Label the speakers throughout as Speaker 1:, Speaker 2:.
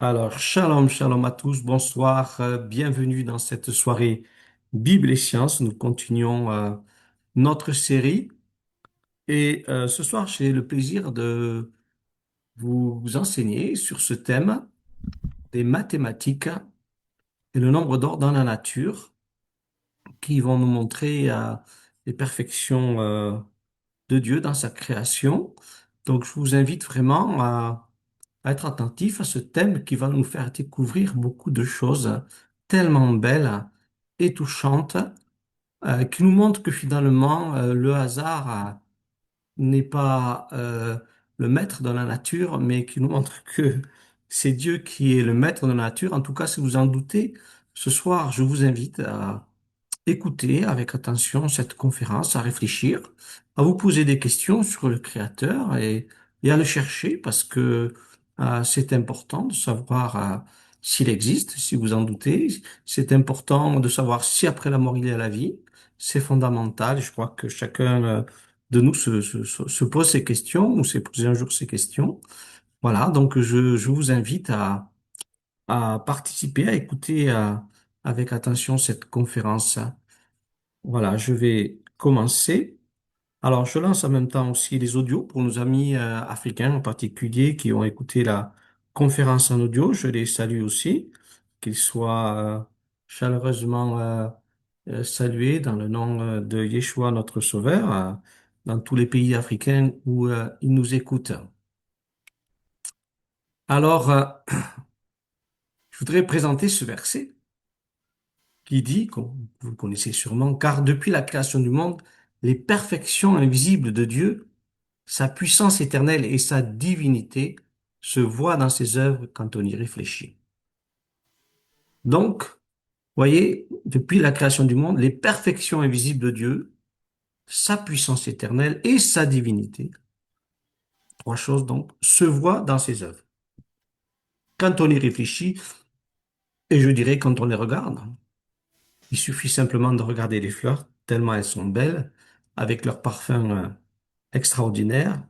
Speaker 1: Alors, shalom, shalom à tous, bonsoir, bienvenue dans cette soirée Bible et Sciences. Nous continuons notre série et ce soir, j'ai le plaisir de vous enseigner sur ce thème des mathématiques et le nombre d'or dans la nature qui vont nous montrer les perfections de Dieu dans sa création. Donc, je vous invite vraiment à être attentif à ce thème qui va nous faire découvrir beaucoup de choses tellement belles et touchantes, qui nous montrent que finalement, le hasard n'est pas le maître de la nature, mais qui nous montre que c'est Dieu qui est le maître de la nature. En tout cas, si vous en doutez, ce soir, je vous invite à écouter avec attention cette conférence, à réfléchir, à vous poser des questions sur le Créateur et à le chercher parce que c'est important de savoir s'il existe, si vous en doutez. C'est important de savoir si après la mort il y a la vie. C'est fondamental. Je crois que chacun de nous se pose ces questions ou s'est posé un jour ces questions. Voilà, donc je vous invite à participer, à écouter avec attention cette conférence. Voilà, je vais commencer. Alors, je lance en même temps aussi les audios pour nos amis africains en particulier qui ont écouté la conférence en audio. Je les salue aussi, qu'ils soient chaleureusement salués dans le nom de Yeshua, notre Sauveur, dans tous les pays africains où ils nous écoutent. Alors, je voudrais présenter ce verset qui dit, comme vous le connaissez sûrement, car depuis la création du monde, les perfections invisibles de Dieu, sa puissance éternelle et sa divinité se voient dans ses œuvres quand on y réfléchit. Donc, voyez, depuis la création du monde, les perfections invisibles de Dieu, sa puissance éternelle et sa divinité, trois choses donc, se voient dans ses œuvres. Quand on y réfléchit, et je dirais quand on les regarde, il suffit simplement de regarder les fleurs, tellement elles sont belles, avec leur parfum extraordinaire.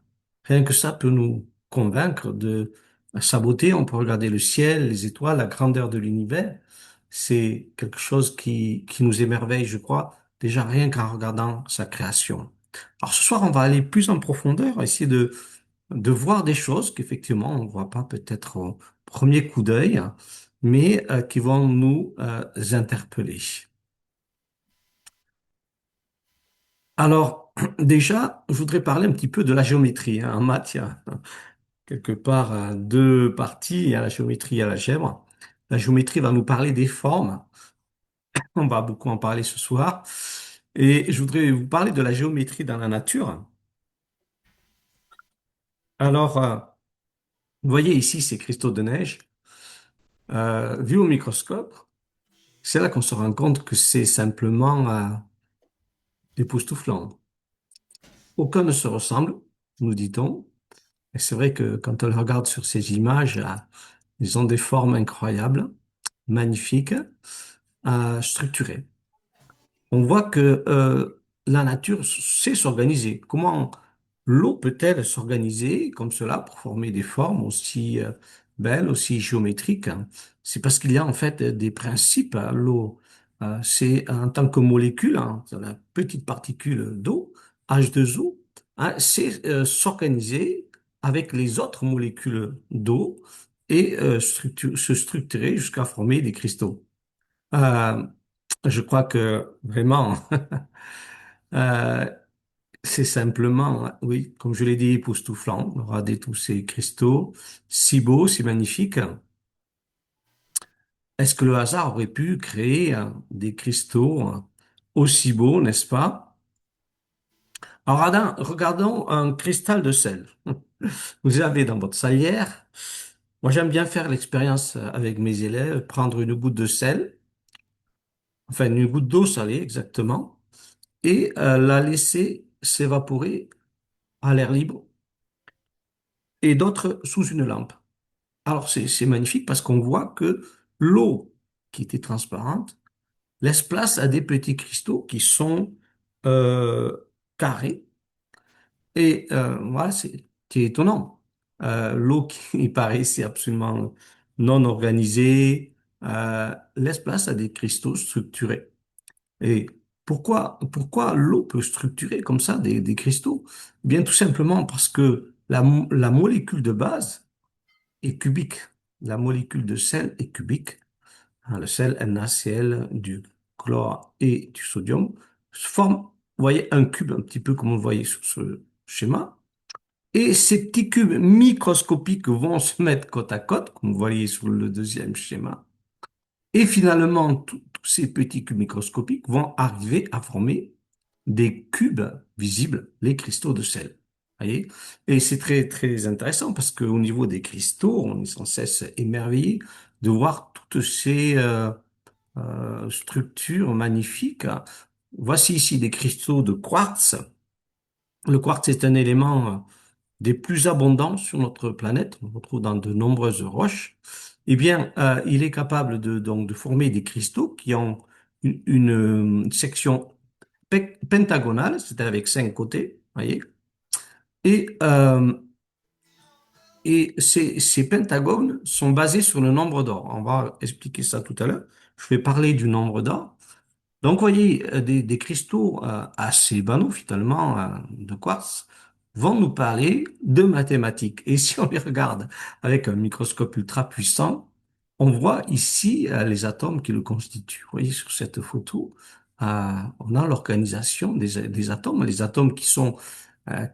Speaker 1: Rien que ça peut nous convaincre de sa beauté. On peut regarder le ciel, les étoiles, la grandeur de l'univers. C'est quelque chose qui nous émerveille, je crois, déjà rien qu'en regardant sa création. Alors ce soir, on va aller plus en profondeur, essayer de voir des choses qu'effectivement on ne voit pas peut-être au premier coup d'œil, mais qui vont nous interpeller. Alors, déjà, je voudrais parler un petit peu de la géométrie. En maths, il y a quelque part deux parties. Il y a la géométrie et la l'algèbre. La géométrie va nous parler des formes. On va beaucoup en parler ce soir. Et je voudrais vous parler de la géométrie dans la nature. Alors, vous voyez ici ces cristaux de neige. Vus au microscope, c'est là qu'on se rend compte que c'est simplement époustouflant. Aucun ne se ressemble, nous dit-on. Et c'est vrai que quand on le regarde sur ces images, ils ont des formes incroyables, magnifiques, structurées. On voit que la nature sait s'organiser. Comment l'eau peut-elle s'organiser comme cela pour former des formes aussi belles, aussi géométriques? C'est parce qu'il y a en fait des principes à l'eau. C'est en tant que molécule, c'est la petite particule d'eau, H2O, c'est s'organiser avec les autres molécules d'eau et se structurer jusqu'à former des cristaux. Euh, je crois que vraiment, euh, c'est simplement, oui, comme je l'ai dit, époustouflant. Regarder tous ces cristaux, si beaux, si magnifiques. Est-ce que le hasard aurait pu créer des cristaux aussi beaux, n'est-ce pas? Alors, regardons un cristal de sel. Vous avez dans votre salière. Moi, j'aime bien faire l'expérience avec mes élèves, prendre une goutte de sel, enfin une goutte d'eau salée exactement, et la laisser s'évaporer à l'air libre et d'autres sous une lampe. Alors c'est magnifique parce qu'on voit que l'eau qui était transparente laisse place à des petits cristaux qui sont euh, carrés et voilà, c'est étonnant. L'eau qui paraissait absolument non organisés, laisse place à des cristaux structurés. Et pourquoi l'eau peut structurer comme ça des cristaux? Eh bien, tout simplement parce que la molécule de base est cubique. La molécule de sel est cubique. Hein, le sel NaCl, du chlore et du sodium se forment, vous voyez, un cube, un petit peu comme vous le voyez sur ce schéma. Et ces petits cubes microscopiques vont se mettre côte à côte, comme vous voyez sur le deuxième schéma. Et finalement, tous ces petits cubes microscopiques vont arriver à former des cubes visibles, les cristaux de sel. Voyez? Et c'est très, très intéressant parce qu'au niveau des cristaux, on est sans cesse émerveillé de voir toutes ces structures magnifiques. Voici ici des cristaux de quartz. Le quartz est un élément des plus abondants sur notre planète. On le retrouve dans de nombreuses roches. Eh bien, il est capable donc, de former des cristaux qui ont une section pentagonale, c'est-à-dire avec 5 côtés, voyez. Et, euh, et ces pentagones sont basés sur le nombre d'or. On va expliquer ça tout à l'heure. Je vais parler du nombre d'or. Donc, vous voyez, des cristaux assez banaux, finalement, de quartz, vont nous parler de mathématiques. Et si on les regarde avec un microscope ultra puissant, on voit ici les atomes qui le constituent. Vous voyez, sur cette photo, on a l'organisation des atomes, les atomes qui sont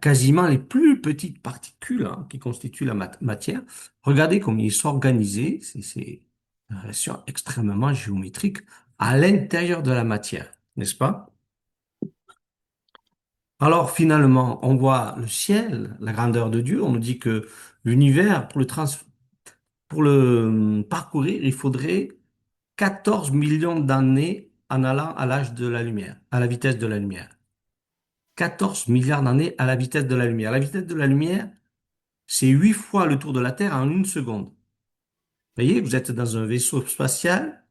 Speaker 1: quasiment les plus petites particules hein, qui constituent la matière. Regardez comment ils sont organisés. C'est une relation extrêmement géométrique à l'intérieur de la matière, n'est-ce pas? Alors finalement, on voit le ciel, la grandeur de Dieu. On nous dit que l'univers, pour le parcourir, il faudrait 14 millions d'années en allant à l'âge de la lumière, à la vitesse de la lumière. 14 milliards d'années à la vitesse de la lumière. La vitesse de la lumière, c'est 8 fois le tour de la Terre en une seconde. Vous voyez, vous êtes dans un vaisseau spatial.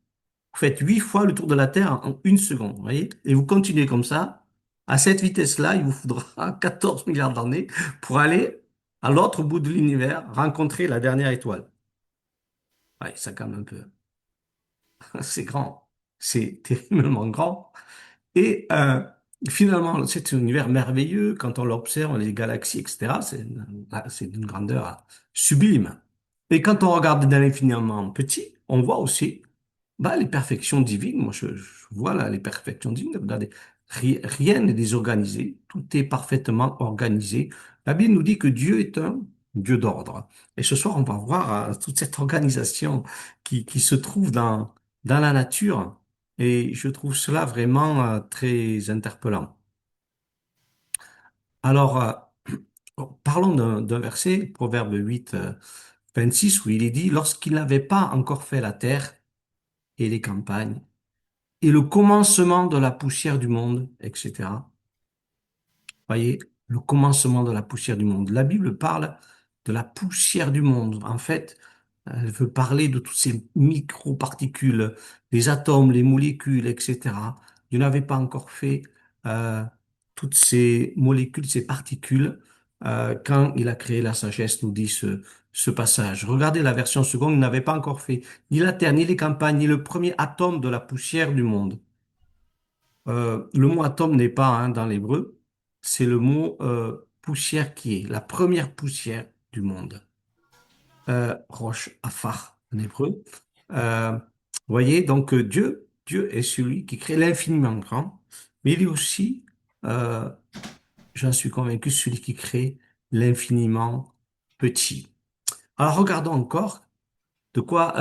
Speaker 1: Vous faites 8 fois le tour de la Terre en une seconde, vous voyez? Et vous continuez comme ça. À cette vitesse-là, il vous faudra 14 milliards d'années pour aller à l'autre bout de l'univers, rencontrer la dernière étoile. Ouais, ça calme un peu. C'est grand. C'est terriblement grand. Et finalement, c'est un univers merveilleux. Quand on l'observe, les galaxies, etc., c'est d'une grandeur sublime. Et quand on regarde dans l'infiniment petit, on voit aussi bah, les perfections divines. Moi, je vois là les perfections divines. Regardez, rien n'est désorganisé. Tout est parfaitement organisé. La Bible nous dit que Dieu est un Dieu d'ordre. Et ce soir, on va voir toute cette organisation qui se trouve dans la nature. Et je trouve cela vraiment très interpellant. Alors, parlons d'un verset, Proverbe 8, 26, où il est dit, lorsqu'il n'avait pas encore fait la terre et les campagnes, et le commencement de la poussière du monde, etc. Voyez, le commencement de la poussière du monde. La Bible parle de la poussière du monde. En fait, elle veut parler de toutes ces microparticules, les atomes, les molécules, etc. Dieu n'avait pas encore fait euh, toutes ces molécules, ces particules, quand il a créé la sagesse, nous dit ce passage. Regardez la version seconde, il n'avait pas encore fait ni la terre, ni les campagnes, ni le premier atome de la poussière du monde. Le mot atome n'est pas hein, dans l'hébreu, c'est le mot poussière qui est la première poussière du monde. Roche, afar en hébreu. Vous voyez, donc Dieu est celui qui crée l'infiniment grand, mais il est aussi, euh, j'en suis convaincu, celui qui crée l'infiniment petit. Alors regardons encore de quoi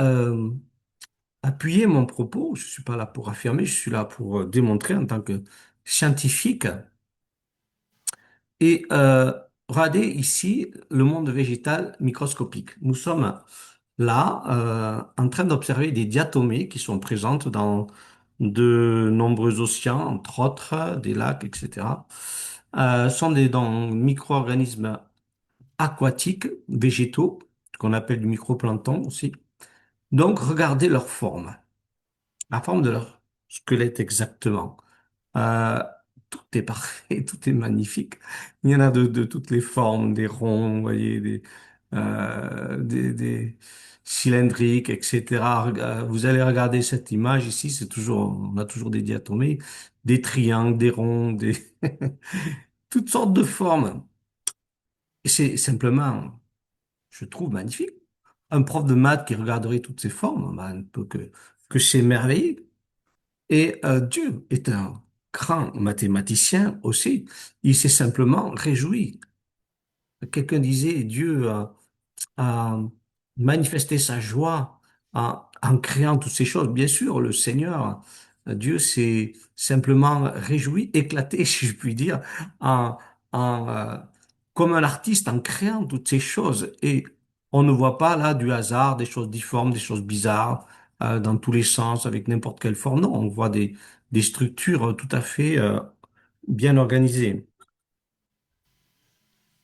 Speaker 1: appuyer mon propos. Je suis pas là pour affirmer, je suis là pour démontrer en tant que scientifique. Et regardez ici le monde végétal microscopique. Nous sommes là en train d'observer des diatomées qui sont présentes dans de nombreux océans, entre autres des lacs, etc. Sont des donc, micro-organismes aquatiques, végétaux, qu'on appelle du microplancton aussi. Donc regardez leur forme, la forme de leur squelette exactement. Euh, Tout est parfait, tout est magnifique. Il y en a de toutes les formes, des ronds, vous voyez, des cylindriques, etc. Vous allez regarder cette image ici, on a toujours des diatomées, des triangles, des ronds, toutes sortes de formes. Et c'est simplement, je trouve magnifique. Un prof de maths qui regarderait toutes ces formes, ben, ne peut que s'émerveiller. Et Dieu est un grand mathématicien aussi. Il s'est simplement réjoui. Quelqu'un disait, Dieu a manifesté sa joie en créant toutes ces choses. Bien sûr, le Seigneur, Dieu s'est simplement réjoui, éclaté, si je puis dire, en, en, comme un artiste en créant toutes ces choses. Et on ne voit pas là du hasard, des choses difformes, des choses bizarres, dans tous les sens, avec n'importe quelle forme. Non, on voit des structures tout à fait bien organisées.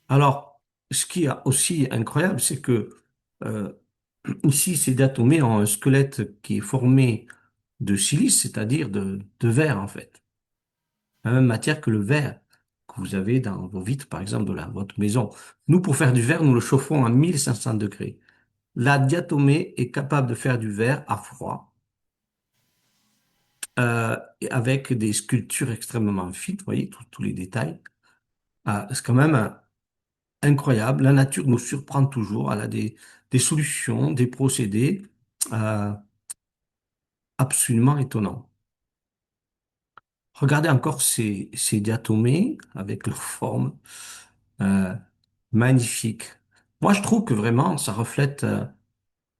Speaker 1: Alors, ce qui est aussi incroyable, c'est que euh, ici, ces diatomées ont un squelette qui est formé de silice, c'est-à-dire de verre en fait. La même matière que le verre que vous avez dans vos vitres, par exemple, votre maison. Nous, pour faire du verre, nous le chauffons à 1500 degrés. La diatomée est capable de faire du verre à froid, et avec des sculptures extrêmement fines, vous voyez, tous les détails. C'est quand même incroyable. La nature nous surprend toujours. Elle a des solutions, des procédés euh, absolument étonnants. Regardez encore ces diatomées avec leur forme euh, magnifique. Moi, je trouve que vraiment, ça reflète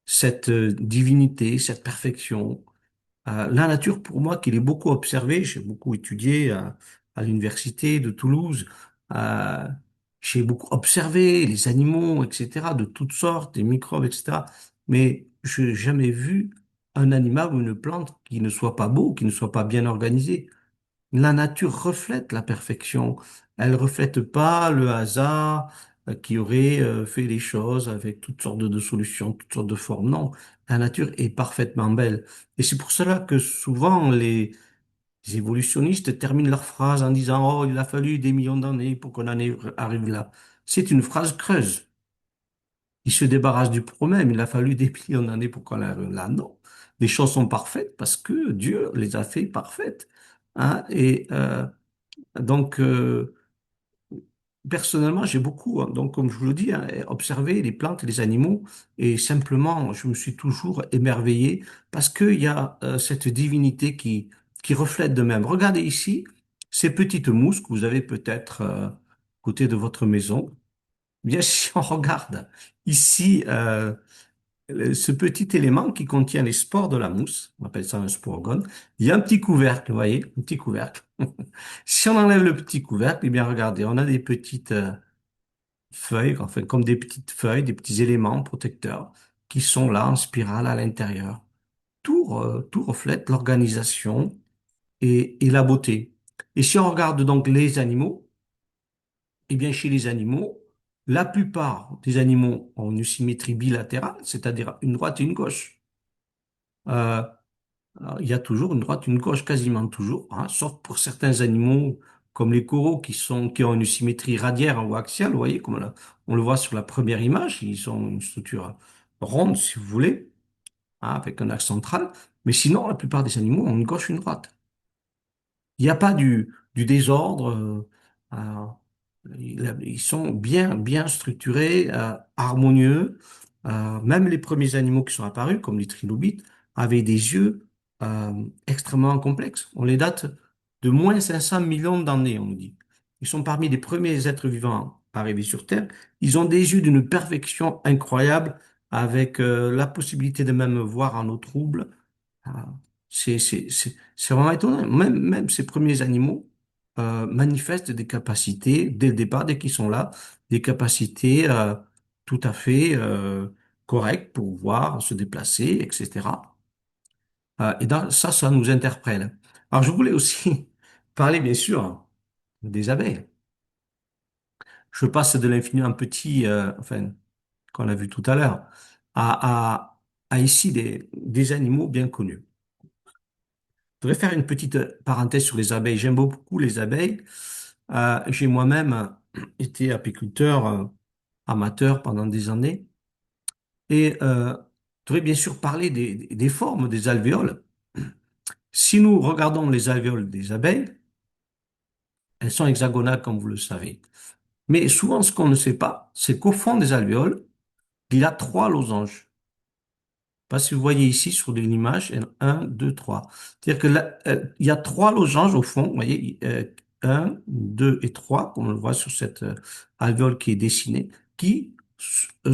Speaker 1: cette divinité, cette perfection. La nature, pour moi, qui l'ai beaucoup observée, j'ai beaucoup étudié à l'université de Toulouse, euh, j'ai beaucoup observé les animaux, etc., de toutes sortes, des microbes, etc. Mais je n'ai jamais vu un animal ou une plante qui ne soit pas beau, qui ne soit pas bien organisé. La nature reflète la perfection. Elle reflète pas le hasard qui aurait fait les choses avec toutes sortes de solutions, toutes sortes de formes. Non, la nature est parfaitement belle. Et c'est pour cela que souvent les évolutionnistes terminent leurs phrases en disant, Oh, il a fallu des millions d'années pour qu'on arrive là. C'est une phrase creuse. Ils se débarrassent du problème. Il a fallu des millions d'années pour qu'on arrive là. Non. Les choses sont parfaites parce que Dieu les a fait parfaites. Hein, donc, personnellement, j'ai beaucoup, hein, donc comme je vous le dis, hein, observé les plantes et les animaux, et simplement, je me suis toujours émerveillé parce qu'il y a cette divinité qui reflète de même. Regardez ici ces petites mousses que vous avez peut-être à côté de votre maison. Bien, si on regarde ici ce petit élément qui contient les spores de la mousse, on appelle ça un sporgone, il y a un petit couvercle, vous voyez, un petit couvercle. Si on enlève le petit couvercle, eh bien regardez, on a des petites feuilles, enfin comme des petites feuilles, des petits éléments protecteurs qui sont là en spirale à l'intérieur. Tout reflète l'organisation et la beauté. Et si on regarde donc les animaux, eh bien chez les animaux, la plupart des animaux ont une symétrie bilatérale, c'est-à-dire une droite et une gauche. Euh, Alors, il y a toujours une droite, une gauche, quasiment toujours, hein, sauf pour certains animaux comme les coraux qui ont une symétrie radiaire ou axiale, vous voyez, on le voit sur la première image, ils ont une structure ronde, si vous voulez, hein, avec un axe central, mais sinon, la plupart des animaux ont une gauche, une droite. Il n'y a pas du désordre. Ils sont bien structurés, harmonieux. Même les premiers animaux qui sont apparus, comme les trilobites, avaient des yeux extrêmement complexes. On les date de moins 500 millions d'années, on nous dit. Ils sont parmi les premiers êtres vivants arrivés sur Terre. Ils ont des yeux d'une perfection incroyable, avec la possibilité de même voir en eau trouble. Ah, c'est vraiment étonnant. Même ces premiers animaux manifestent des capacités, dès le départ, dès qu'ils sont là, des capacités tout à fait correctes pour voir se déplacer, etc. Et donc, ça nous interpelle. Alors, je voulais aussi parler, bien sûr, des abeilles. Je passe de l'infini en petit, enfin, qu'on a vu tout à l'heure, à ici des animaux bien connus. Je voudrais faire une petite parenthèse sur les abeilles. J'aime beaucoup les abeilles. J'ai moi-même été apiculteur amateur pendant des années. Et je voudrais bien sûr parler des formes des alvéoles. Si nous regardons les alvéoles des abeilles, elles sont hexagonales comme vous le savez. Mais souvent, ce qu'on ne sait pas, c'est qu'au fond des alvéoles, il y a trois losanges. Pas si vous voyez ici sur l'image, il y en a un, deux, trois. C'est-à-dire que là, il y a trois losanges au fond, vous voyez, un, deux et trois, comme on le voit sur cette alvéole qui est dessinée, qui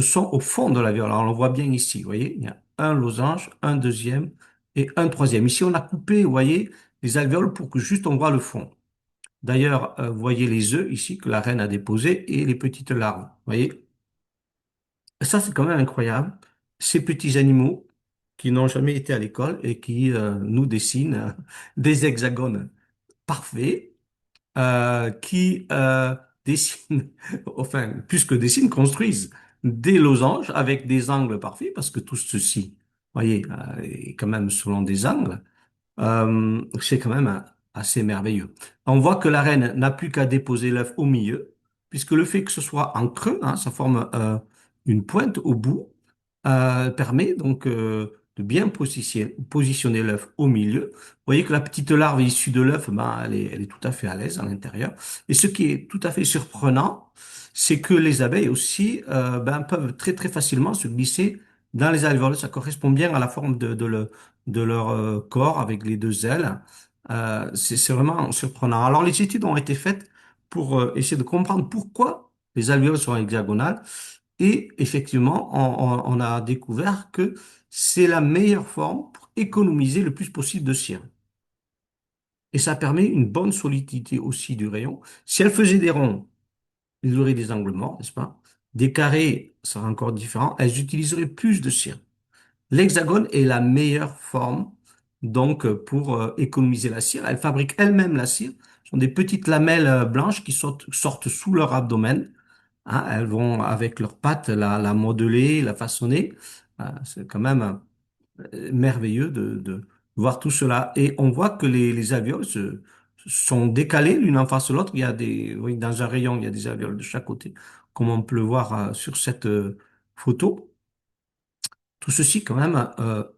Speaker 1: sont au fond de l'alvéole. Alors on le voit bien ici, vous voyez, il y a un losange, un deuxième et un troisième. Ici, on a coupé, vous voyez, les alvéoles pour que juste on voit le fond. D'ailleurs, vous voyez les œufs ici que la reine a déposés et les petites larves, vous voyez. Ça, c'est quand même incroyable. Ces petits animaux qui n'ont jamais été à l'école et qui nous dessinent des hexagones parfaits, qui dessinent, enfin, plus que dessinent, construisent des losanges avec des angles parfaits, parce que tout ceci, voyez, est quand même selon des angles. C'est quand même assez merveilleux. On voit que la reine n'a plus qu'à déposer l'œuf au milieu, puisque le fait que ce soit en creux, hein, ça forme une pointe au bout, permet donc de bien positionner l'œuf au milieu. Vous voyez que la petite larve issue de l'œuf, ben, elle est tout à fait à l'aise à l'intérieur. Et ce qui est tout à fait surprenant, c'est que les abeilles aussi ben, peuvent très très facilement se glisser dans les alvéoles. Ça correspond bien à la forme de leur corps avec les deux ailes. C'est vraiment surprenant. Alors les études ont été faites pour essayer de comprendre pourquoi les alvéoles sont hexagonales. Et effectivement, on a découvert que c'est la meilleure forme pour économiser le plus possible de cire. Et ça permet une bonne solidité aussi du rayon. Si elle faisait des ronds, ils auraient des angles morts, n'est-ce pas? Des carrés, ça serait encore différent. Elles utiliseraient plus de cire. L'hexagone est la meilleure forme donc pour économiser la cire. Elles fabriquent elles-mêmes la cire. Ce sont des petites lamelles blanches qui sortent sous leur abdomen. Hein, elles vont avec leurs pattes la modeler, la façonner. C'est quand même merveilleux de voir tout cela. Et on voit que les alvéoles sont décalées l'une en face de l'autre. Il y a des, oui, dans un rayon, il y a des alvéoles de chaque côté, comme on peut le voir sur cette photo. Tout ceci, quand même,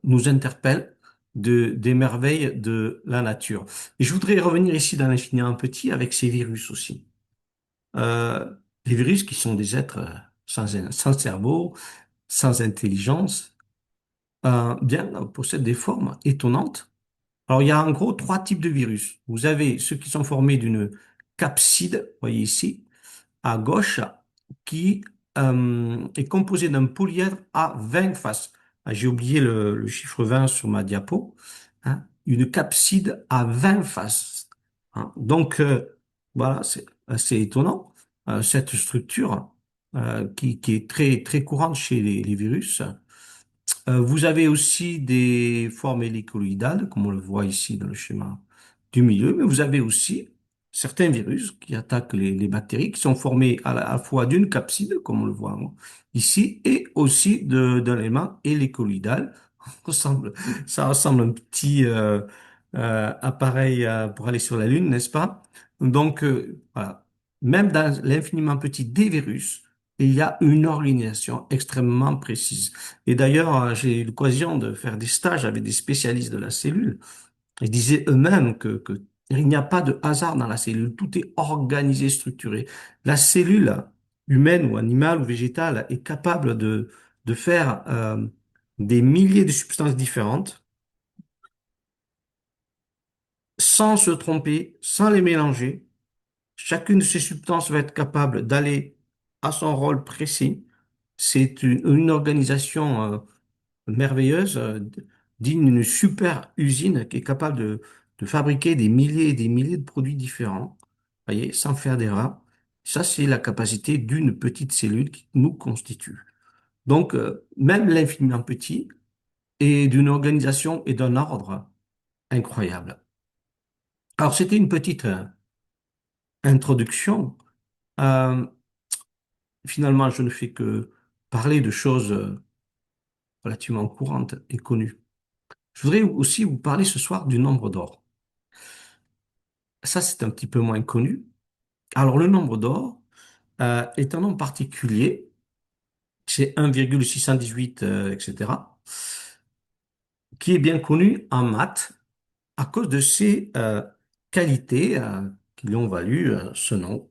Speaker 1: nous interpelle des merveilles de la nature. Et je voudrais revenir ici dans l'infini un petit avec ces virus aussi. Euh, les virus qui sont des êtres sans cerveau, sans intelligence, bien, possèdent des formes étonnantes. Alors, il y a en gros trois types de virus. Vous avez ceux qui sont formés d'une capside, vous voyez ici, à gauche qui est composé d'un polyèdre à 20 faces. Ah, j'ai oublié le chiffre 20 sur ma diapo. Hein. Une capside à 20 faces. Hein. Donc, voilà, c'est assez étonnant, cette structure qui est très, très courante chez les virus. Vous avez aussi des formes hélicoïdales, comme on le voit ici dans le schéma du milieu, mais vous avez aussi certains virus qui attaquent les bactéries, qui sont formés à la fois d'une capside, comme on le voit ici, et aussi d'un élément hélicoïdal. Ressemble- Ça ressemble à un petit appareil pour aller sur la Lune, n'est-ce pas? Donc, voilà. Même dans l'infiniment petit des virus, il y a une organisation extrêmement précise. Et d'ailleurs, j'ai eu l'occasion de faire des stages avec des spécialistes de la cellule. Ils disaient eux-mêmes que il n'y a pas de hasard dans la cellule. Tout est organisé, structuré. La cellule humaine ou animale ou végétale est capable de faire des milliers de substances différentes sans se tromper, sans les mélanger. Chacune de ces substances va être capable d'aller à son rôle précis. C'est une organisation merveilleuse, digne d'une super usine qui est capable de fabriquer des milliers et des milliers de produits différents, voyez, sans faire d'erreur. Ça, c'est la capacité d'une petite cellule qui nous constitue. Donc, même l'infiniment petit est d'une organisation et d'un ordre incroyable. Alors, c'était une petite introduction. Euh, Finalement, je ne fais que parler de choses relativement courantes et connues. Je voudrais aussi vous parler ce soir du nombre d'or. Ça, c'est un petit peu moins connu. Alors, le nombre d'or est un nombre particulier. c'est 1,618, etc., qui est bien connu en maths à cause de ses qualités qui lui ont valu ce nom.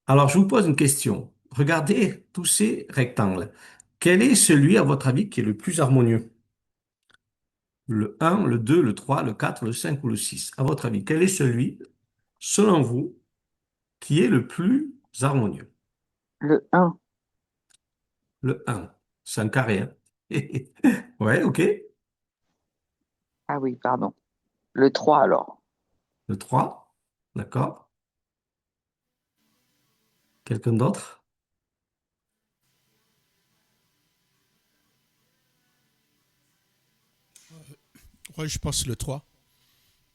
Speaker 1: Alors, je vous pose une question. Regardez tous ces rectangles. Quel est celui, à votre avis, qui est le plus harmonieux? Le un, le 2, le 3, le 4, le 5 ou le 6? À votre avis, quel est celui, selon vous, qui est le plus harmonieux?
Speaker 2: Le un.
Speaker 1: Le un, c'est un carré, hein? Ouais, ok.
Speaker 2: Ah oui, pardon. Le 3 alors.
Speaker 1: Le 3, d'accord. Quelqu'un d'autre?
Speaker 3: Ouais, je pense le 3.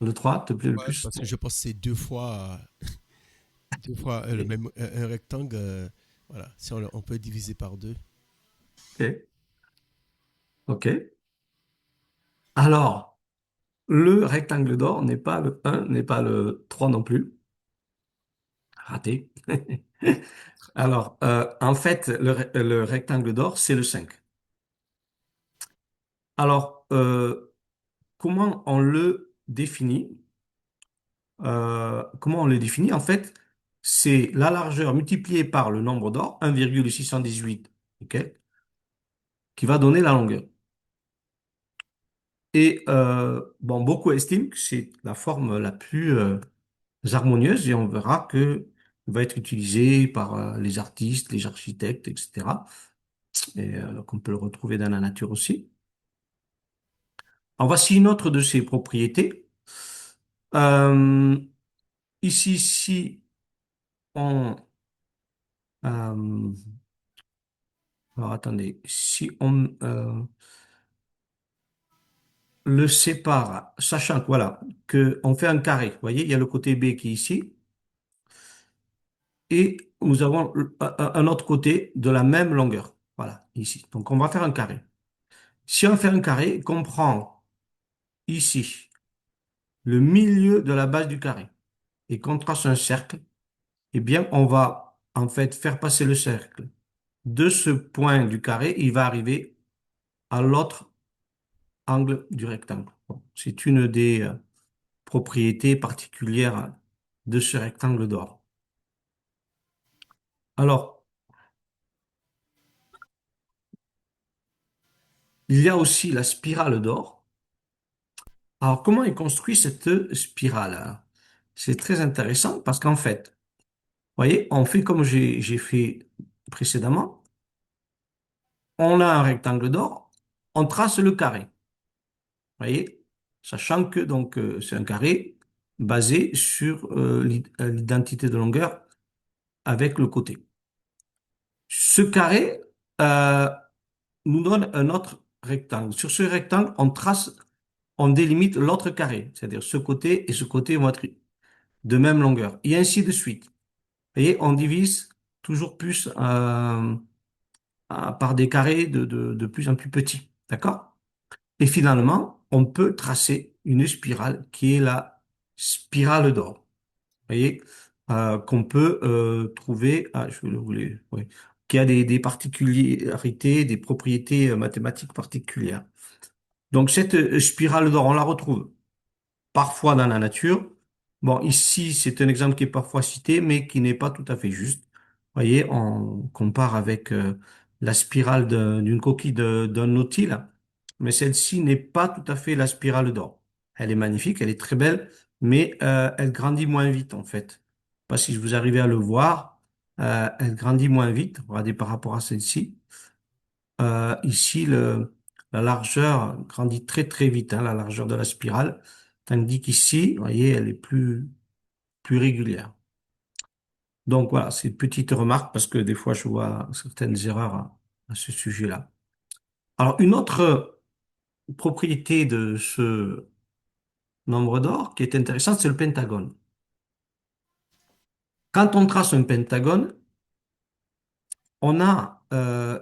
Speaker 1: Le 3 te plaît le
Speaker 3: Ouais,
Speaker 1: plus?
Speaker 3: parce que je pense que c'est deux fois le
Speaker 1: Ok.
Speaker 3: même un rectangle. Voilà, si on peut diviser par deux.
Speaker 1: Ok. Ok. Alors, le rectangle d'or n'est pas le un, n'est pas le 3 non plus. Raté. Alors, en fait, le rectangle d'or, c'est le 5. Alors, comment on le définit? Comment on le définit? En fait, c'est la largeur multipliée par le nombre d'or, 1,618, ok, qui va donner la longueur. Et bon, beaucoup estiment que c'est la forme la plus harmonieuse et on verra que va être utilisée par les artistes, les architectes, etc. Et qu'on peut le retrouver dans la nature aussi. En voici une autre de ses propriétés. Euh, ici, si on... euh, alors attendez, si on le sépare, sachant que voilà, que on fait un carré, vous voyez, il y a le côté B qui est ici, et nous avons un autre côté de la même longueur, voilà, ici. Donc on va faire un carré. Si on fait un carré, qu'on prend ici le milieu de la base du carré et qu'on trace un cercle, eh bien, on va en fait faire passer le cercle de ce point du carré, il va arriver à l'autre angle du rectangle. Bon, c'est une des propriétés particulières de ce rectangle d'or. Alors, il y a aussi la spirale d'or. Alors, comment est construite cette spirale? C'est très intéressant parce qu'en fait, vous voyez, on fait comme j'ai fait précédemment. On a un rectangle d'or, on trace le carré. Voyez? Sachant que donc c'est un carré basé sur l'identité de longueur avec le côté. Ce carré euh, nous donne un autre rectangle. Sur ce rectangle, on délimite l'autre carré, c'est-à-dire ce côté et ce côté vont être de même longueur, et ainsi de suite. Voyez, on divise toujours plus par des carrés de plus en plus petits. D'accord? Et finalement, on peut tracer une spirale qui est la spirale d'or. Vous voyez, qu'on peut trouver, je le voulais, oui, qui a des particularités, des propriétés mathématiques particulières. Donc cette spirale d'or, on la retrouve parfois dans la nature. Bon, ici, c'est un exemple qui est parfois cité, mais qui n'est pas tout à fait juste. Vous voyez, on compare avec la spirale d'une coquille d'un nautile, mais celle-ci n'est pas tout à fait la spirale d'or. Elle est magnifique, elle est très belle, mais elle grandit moins vite en fait. Je sais pas si vous arrivez à le voir, elle grandit moins vite. Regardez par rapport à celle-ci. Ici, la largeur grandit très très vite, hein, la largeur de la spirale, tandis qu'ici, vous voyez, elle est plus régulière. Donc voilà, c'est une petite remarque parce que des fois, je vois certaines erreurs à ce sujet-là. Alors, une autre propriété de ce nombre d'or qui est intéressante, c'est le pentagone. Quand on trace un pentagone, on a un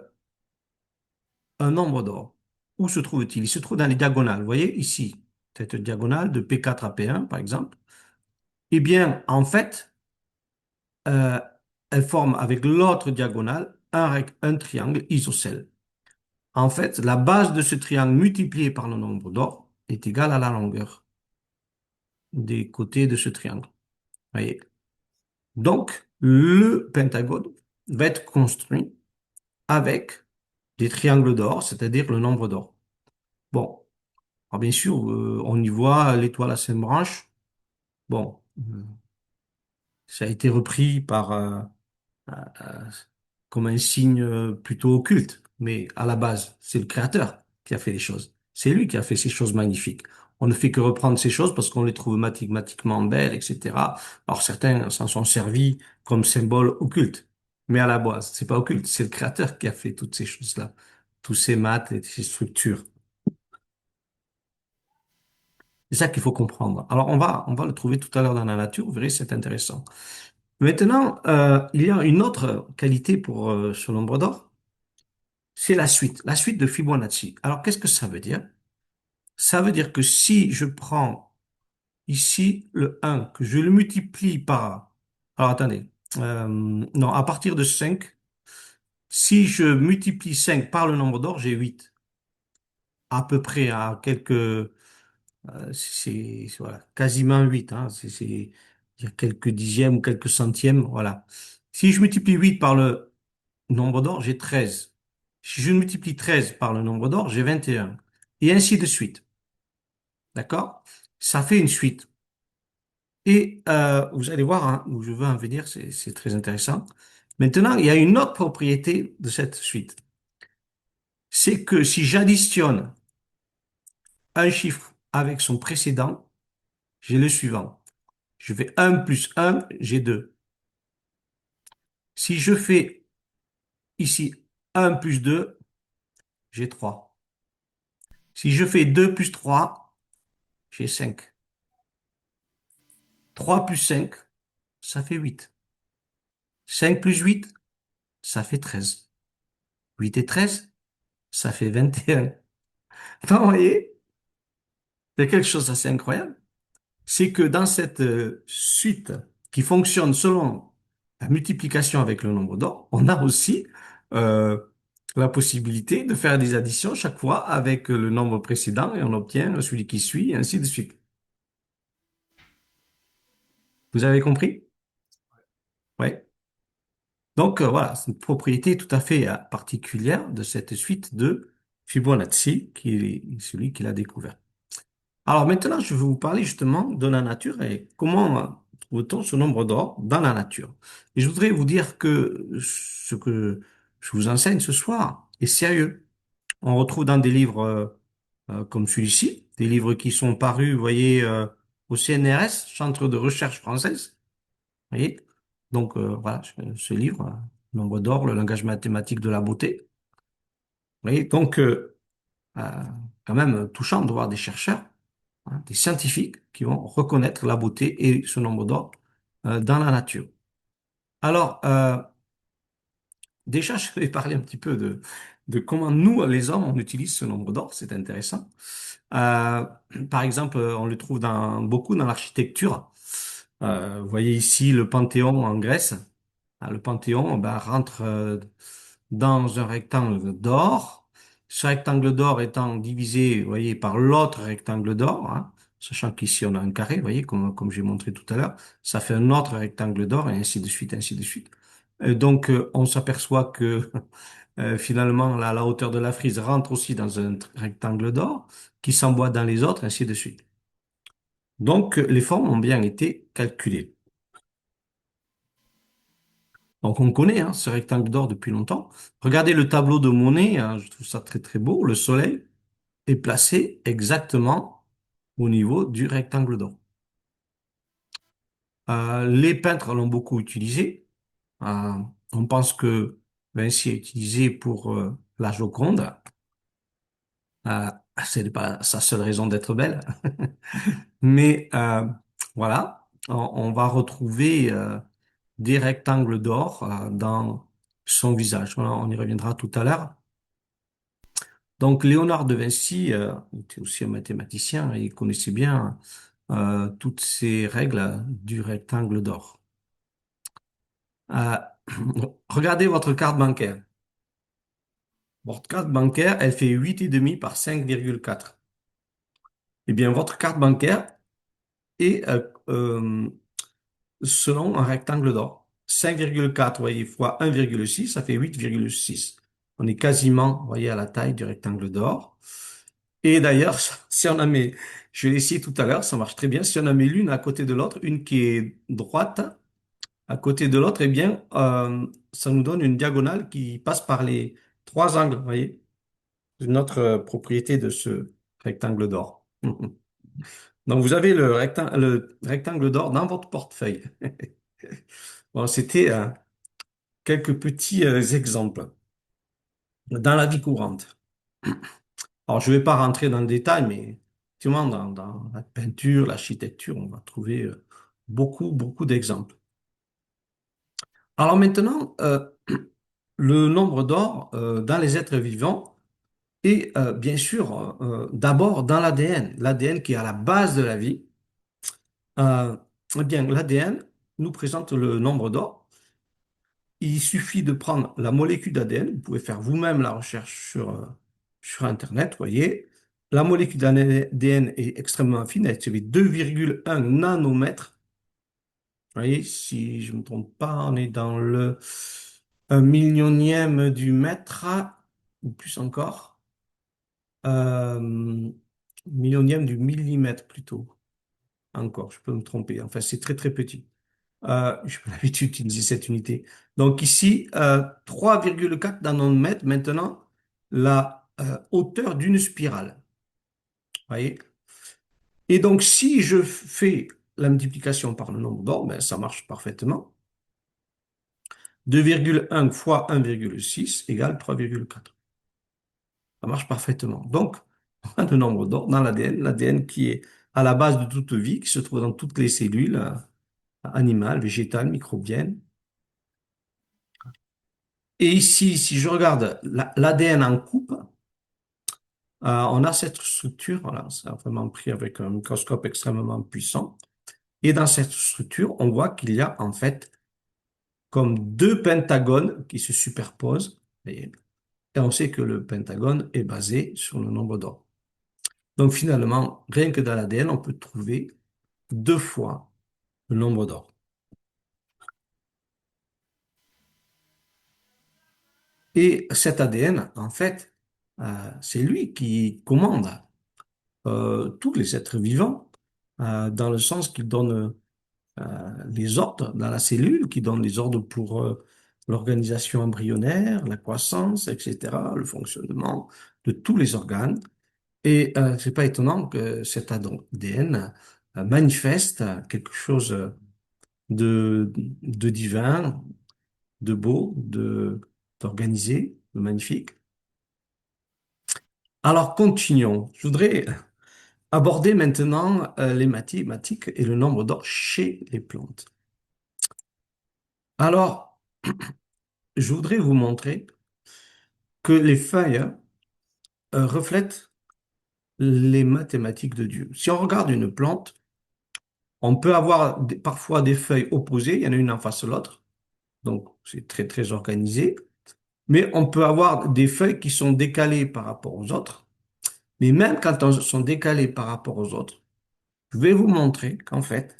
Speaker 1: nombre d'or. Où se trouve-t-il? Il se trouve dans les diagonales. Vous voyez ici, cette diagonale de P4 à P1, par exemple. Eh bien, en fait, euh, elle forme avec l'autre diagonale un triangle isocèle. En fait, la base de ce triangle multiplié par le nombre d'or est égale à la longueur des côtés de ce triangle. Voyez? Donc, le pentagone va être construit avec des triangles d'or, c'est-à-dire le nombre d'or. Bon, alors bien sûr, on y voit l'étoile à cinq branches. Bon, ça a été repris euh, comme un signe plutôt occulte, mais à la base, c'est le Créateur qui a fait les choses. C'est lui qui a fait ces choses magnifiques. On ne fait que reprendre ces choses parce qu'on les trouve mathématiquement belles, etc. Alors certains s'en sont servis comme symbole occulte, mais à la base, c'est pas occulte, c'est le Créateur qui a fait toutes ces choses-là, tous ces maths et ces structures. C'est ça qu'il faut comprendre. Alors on va le trouver tout à l'heure dans la nature, vous verrez, c'est intéressant. Maintenant, il y a une autre qualité pour ce nombre d'or, c'est la suite de Fibonacci. Alors, qu'est-ce que ça veut dire? Ça veut dire que si je prends ici le 1, que je le multiplie par... Alors, attendez. Non, à partir de 5, si je multiplie 5 par le nombre d'or, j'ai 8. À peu près, à quelques... voilà, quasiment 8. Hein, il y a quelques dixièmes ou quelques centièmes. Voilà. Si je multiplie 8 par le nombre d'or, j'ai 13. Si je multiplie 13 par le nombre d'or, j'ai 21. Et ainsi de suite. D'accord? Ça fait une suite. Et vous allez voir hein, où je veux en venir, c'est très intéressant. Maintenant, il y a une autre propriété de cette suite. C'est que si j'additionne un chiffre avec son précédent, j'ai le suivant. Je fais 1 plus 1, j'ai 2. Si je fais ici 1 plus 2, j'ai 3. Si je fais 2 plus 3, j'ai 5. 3 plus 5, ça fait 8. 5 plus 8, ça fait 13. 8 et 13, ça fait 21. Donc, vous voyez, il y a quelque chose d'assez incroyable. C'est que dans cette suite qui fonctionne selon la multiplication avec le nombre d'or, on a aussi euh, la possibilité de faire des additions chaque fois avec le nombre précédent et on obtient celui qui suit, et ainsi de suite. Vous avez compris? Oui. Donc voilà, c'est une propriété tout à fait particulière de cette suite de Fibonacci, qui est celui qui l'a découvert. Alors maintenant, je vais vous parler justement de la nature et comment trouve-t-on ce nombre d'or dans la nature. Et je voudrais vous dire que ce que je vous enseigne ce soir est sérieux. On retrouve dans des livres comme celui-ci, des livres qui sont parus, vous voyez, au CNRS, Centre de recherche française. Vous voyez? Donc voilà, ce livre, Nombre d'or, le langage mathématique de la beauté. Vous voyez? Donc euh, quand même touchant de voir des chercheurs, hein, des scientifiques qui vont reconnaître la beauté et ce nombre d'or dans la nature. Alors, déjà, je vais parler un petit peu de comment nous, les hommes, on utilise ce nombre d'or, c'est intéressant. Euh, Par exemple, on le trouve beaucoup dans l'architecture. Vous voyez ici le Panthéon en Grèce. Ah, le Panthéon ben, rentre dans un rectangle d'or. Ce rectangle d'or étant divisé, vous voyez, par l'autre rectangle d'or, hein, sachant qu'ici on a un carré, vous voyez, comme j'ai montré tout à l'heure, ça fait un autre rectangle d'or, et ainsi de suite, ainsi de suite. Donc, on s'aperçoit que finalement, la hauteur de la frise rentre aussi dans un rectangle d'or, qui s'emboîte dans les autres, ainsi de suite. Donc, les formes ont bien été calculées. Donc on connaît hein, ce rectangle d'or depuis longtemps. Regardez le tableau de Monet, hein, je trouve ça très très beau. Le soleil est placé exactement au niveau du rectangle d'or. Les peintres l'ont beaucoup utilisé. Euh, on pense que Vinci est utilisé pour la Joconde. Euh, c'est pas sa seule raison d'être belle. Mais voilà, on va retrouver des rectangles d'or dans son visage. Voilà, on y reviendra tout à l'heure. Donc, Léonard de Vinci était aussi un mathématicien et il connaissait bien toutes ces règles du rectangle d'or. regardez votre carte bancaire. Votre carte bancaire, elle fait 8,5 par 5,4. Eh bien, votre carte bancaire est selon un rectangle d'or. 5,4, voyez, fois 1,6, ça fait 8,6. On est quasiment, vous voyez, à la taille du rectangle d'or. Et d'ailleurs, si on en met, je l'ai essayé tout à l'heure, ça marche très bien. Si on en met l'une à côté de l'autre, une qui est droite à côté de l'autre, eh bien, ça nous donne une diagonale qui passe par les trois angles, vous voyez. C'est une autre propriété de ce rectangle d'or. Donc, vous avez le rectangle d'or dans votre portefeuille. Bon, c'était quelques petits exemples dans la vie courante. Alors, je ne vais pas rentrer dans le détail, mais effectivement, dans la peinture, l'architecture, on va trouver beaucoup d'exemples. Alors maintenant, le nombre d'or dans les êtres vivants est bien sûr d'abord dans l'ADN, l'ADN qui est à la base de la vie. Euh, eh bien, l'ADN nous présente le nombre d'or. Il suffit de prendre la molécule d'ADN, vous pouvez faire vous-même la recherche sur Internet, vous voyez. La molécule d'ADN est extrêmement fine, elle fait 2,1 nanomètres. Vous voyez, si je ne me trompe pas, on est dans le 1 millionième du mètre, ou plus encore. Millionième du millimètre plutôt. Encore, je peux me tromper. Enfin, c'est très petit. J'ai pas l'habitude d'utiliser cette unité. Donc ici, 3,4 nanomètres, maintenant, la hauteur d'une spirale. Vous voyez? Et donc, si je fais la multiplication par le nombre d'or, ben, ça marche parfaitement. 2,1 fois 1,6 égale 3,4. Ça marche parfaitement. Donc, on a le nombre d'or dans l'ADN, l'ADN qui est à la base de toute vie, qui se trouve dans toutes les cellules animales, végétales, microbiennes. Et ici, si je regarde l'ADN en coupe, on a cette structure, voilà, c'est vraiment pris avec un microscope extrêmement puissant. Et dans cette structure, on voit qu'il y a en fait comme deux pentagones qui se superposent. Et on sait que le pentagone est basé sur le nombre d'or. Donc finalement, rien que dans l'ADN, on peut trouver deux fois le nombre d'or. Et cet ADN, en fait, c'est lui qui commande tous les êtres vivants, dans le sens qu'il donne les ordres dans la cellule, qui donne les ordres pour l'organisation embryonnaire, la croissance, etc., le fonctionnement de tous les organes. Et c'est pas étonnant que cet ADN manifeste quelque chose de divin, de beau, d'organisé, de magnifique. Alors continuons. Je voudrais aborder maintenant les mathématiques et le nombre d'or chez les plantes. Alors, je voudrais vous montrer que les feuilles reflètent les mathématiques de Dieu. Si on regarde une plante, on peut avoir parfois des feuilles opposées, il y en a une en face de l'autre, donc c'est très organisé, mais on peut avoir des feuilles qui sont décalées par rapport aux autres, mais même quand elles sont décalées par rapport aux autres, je vais vous montrer qu'en fait,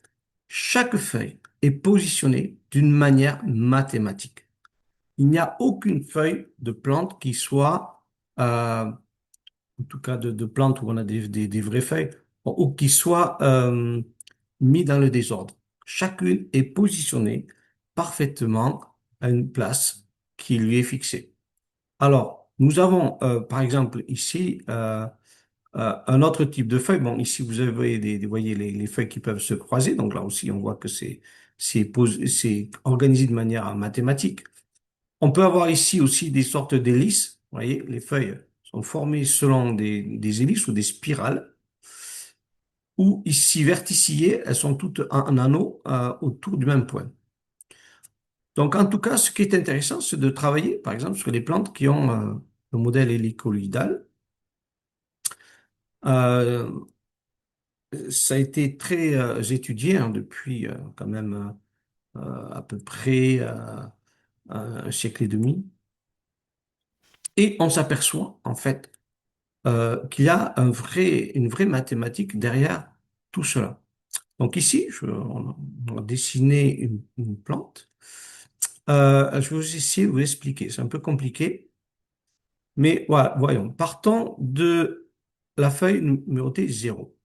Speaker 1: chaque feuille est positionnée d'une manière mathématique. Il n'y a aucune feuille de plante qui soit, en tout cas de plantes où on a des vraies feuilles, ou qui soit mis dans le désordre. Chacune est positionnée parfaitement à une place qui lui est fixée. Alors, nous avons par exemple ici un autre type de feuille. Bon, ici vous avez voyez les feuilles qui peuvent se croiser. Donc là aussi, on voit que c'est organisé de manière mathématique. On peut avoir ici aussi des sortes d'hélices. Vous voyez, les feuilles sont formées selon des hélices ou des spirales. Ou ici verticillées, elles sont toutes en anneau autour du même point. Donc en tout cas, ce qui est intéressant, c'est de travailler, par exemple, sur les plantes qui ont le modèle hélicoïdal. Euh, Ça a été très étudié hein, depuis quand même à peu près un siècle et demi. Et on s'aperçoit, en fait, qu'il y a une vraie mathématique derrière tout cela. Donc ici, on a dessiné une plante. Je vais vous essayer de vous expliquer. C'est un peu compliqué, mais voilà, voyons. Partons de la feuille numérotée 0.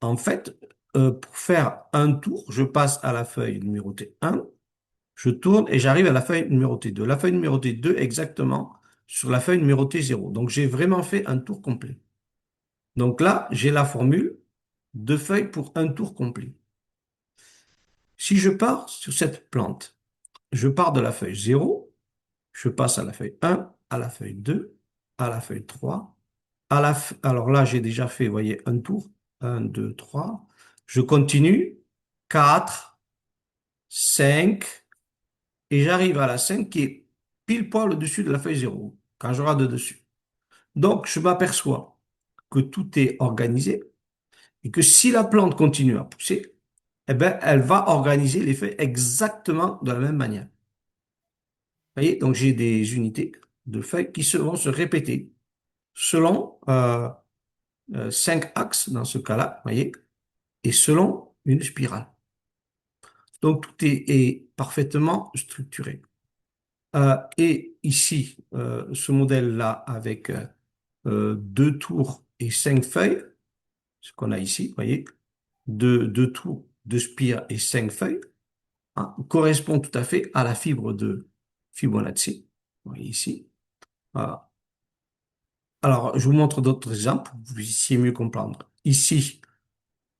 Speaker 1: En fait, pour faire un tour, je passe à la feuille numérotée 1, je tourne et j'arrive à la feuille numérotée 2. La feuille numérotée 2 exactement sur la feuille numérotée 0. Donc j'ai vraiment fait un tour complet. Donc là, j'ai la formule, deux feuilles pour un tour complet. Si je pars sur cette plante, je pars de la feuille 0, je passe à la feuille 1, à la feuille 2, à la feuille 3, alors là, j'ai déjà fait, vous voyez, un tour. 1, 2, 3. Je continue. 4, 5, et j'arrive à la 5 qui est pile poil au-dessus de la feuille 0, quand je rate dessus. Donc, je m'aperçois que tout est organisé et que si la plante continue à pousser, eh ben, elle va organiser les feuilles exactement de la même manière. Vous voyez, donc j'ai des unités de feuilles qui vont se répéter selon 5 axes dans ce cas-là, vous voyez, et selon une spirale. Donc tout est parfaitement structuré. Et ici, ce modèle-là avec deux tours et 5 feuilles, ce qu'on a ici, vous voyez, deux tours, deux spires et 5 feuilles, hein, correspond tout à fait à la fibre de Fibonacci. Vous voyez ici. Voilà. Alors, je vous montre d'autres exemples pour que vous puissiez mieux comprendre. Ici,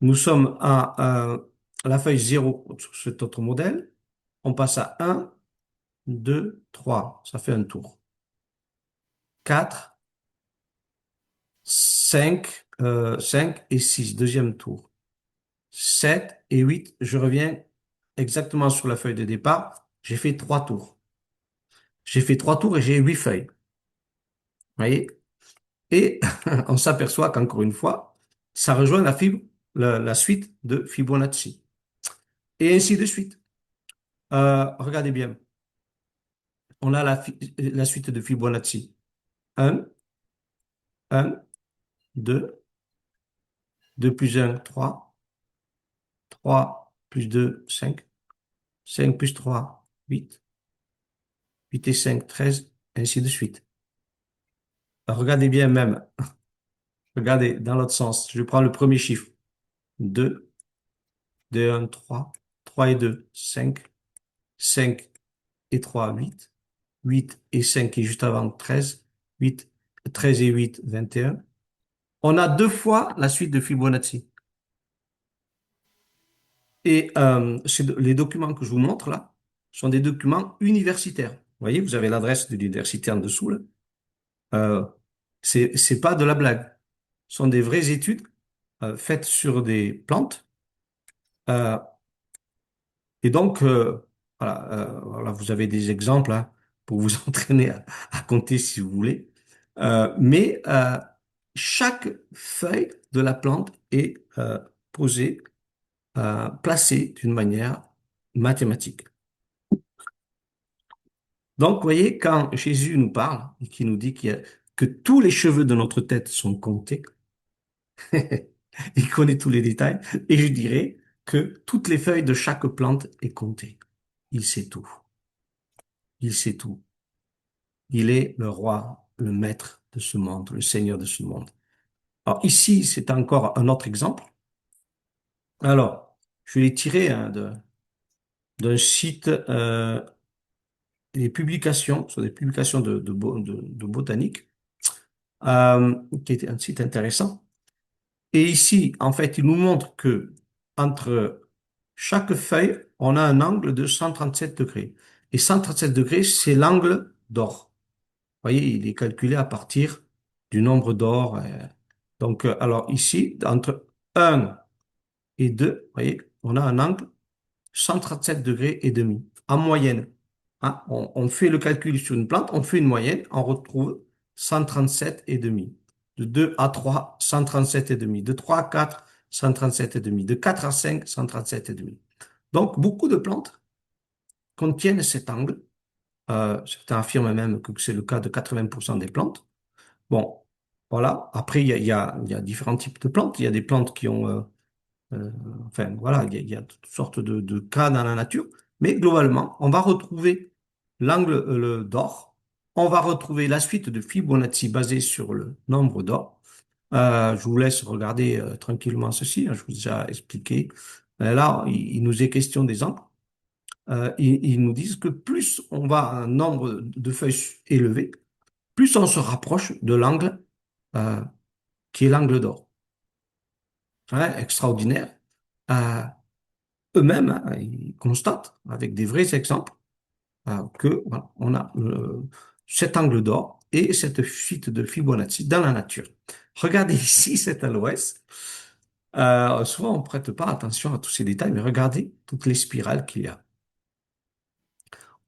Speaker 1: nous sommes à la feuille 0 sur cet autre modèle. On passe à 1, 2, 3. Ça fait un tour. 4, 5, 5 et 6. Deuxième tour. 7 et 8. Je reviens exactement sur la feuille de départ. J'ai fait 3 tours. J'ai fait 3 tours et j'ai 8 feuilles. Vous voyez? Et on s'aperçoit qu'encore une fois, ça rejoint la suite de Fibonacci. Et ainsi de suite. Regardez bien. On a la suite de Fibonacci. 1, 1, 2, 2 plus 1, 3, 3 plus 2, 5, 5 plus 3, 8, 8 et 5, 13, ainsi de suite. Regardez bien même. Regardez dans l'autre sens. Je prends le premier chiffre. 2, 2 et 1, 3, 3 et 2, 5, 5 et 3, 8, 8 et 5 qui est juste avant 13, 8, 13 et 8, 21. On a deux fois la suite de Fibonacci. Et les documents que je vous montre là sont des documents universitaires. Vous voyez, vous avez l'adresse de l'université en dessous là. Euh, c'est pas de la blague. Ce sont des vraies études faites sur des plantes. Euh, et donc, voilà, vous avez des exemples hein, pour vous entraîner à compter si vous voulez. Mais chaque feuille de la plante est posée, placée d'une manière mathématique. Donc, vous voyez, quand Jésus nous parle et qu'il nous dit que tous les cheveux de notre tête sont comptés, il connaît tous les détails, et je dirais que toutes les feuilles de chaque plante est comptée. Il sait tout. Il sait tout. Il est le roi, le maître de ce monde, le seigneur de ce monde. Alors ici, c'est encore un autre exemple. Alors, je l'ai tiré hein, d'un site, des publications, sur des publications de botanique, qui était un site intéressant. Et ici, en fait, il nous montre que entre chaque feuille, on a un angle de 137 degrés. Et 137 degrés, c'est l'angle d'or. Vous voyez, il est calculé à partir du nombre d'or. Donc, alors ici, entre 1 et 2, vous voyez, on a un angle 137 degrés et demi, en moyenne. Hein, on fait le calcul sur une plante, on fait une moyenne, on retrouve 137 et demi. De 2 à 3, 137 et demi. De 3 à 4, 137 et demi. De 4 à 5, 137 et demi. Donc, beaucoup de plantes contiennent cet angle Certains affirment même que c'est le cas de 80% des plantes. Bon, voilà. Après, il y a différents types de plantes. Il y a des plantes qui ont, euh, enfin, voilà, il y a toutes sortes de cas dans la nature. Mais globalement, on va retrouver l'angle d'or. On va retrouver la suite de Fibonacci basée sur le nombre d'or. Je vous laisse regarder tranquillement ceci, hein, je vous ai déjà expliqué. Là, il nous est question des angles. Ils nous disent que plus on va à un nombre de feuilles élevé, plus on se rapproche de l'angle euh, qui est l'angle d'or. Ouais, extraordinaire. Euh, Eux-mêmes, hein, ils constatent avec des vrais exemples que voilà, on a cet angle d'or et cette fuite de Fibonacci dans la nature. Regardez ici, c'est à l'ouest. Souvent, on ne prête pas attention à tous ces détails, mais regardez toutes les spirales qu'il y a.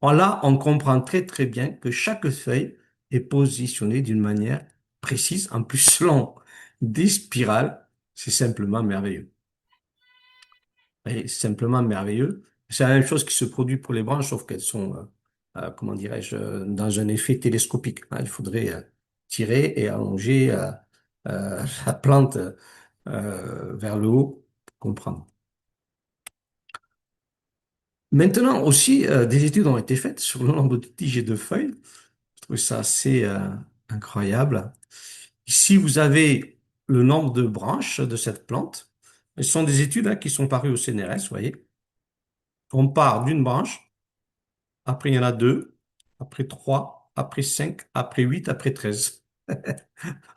Speaker 1: Là, on comprend très très bien que chaque feuille est positionnée d'une manière précise. En plus, selon des spirales, c'est simplement merveilleux. Et c'est simplement merveilleux. C'est la même chose qui se produit pour les branches, sauf qu'elles sont, comment dirais-je, dans un effet télescopique, hein. Il faudrait tirer et allonger la plante vers le haut pour comprendre. Maintenant aussi, des études ont été faites sur le nombre de tiges et de feuilles. Je trouve ça assez incroyable. Ici, vous avez le nombre de branches de cette plante. Ce sont des études qui sont parues au CNRS, vous voyez. On part d'une branche, après il y en a deux, après trois, après cinq, après huit, après 13.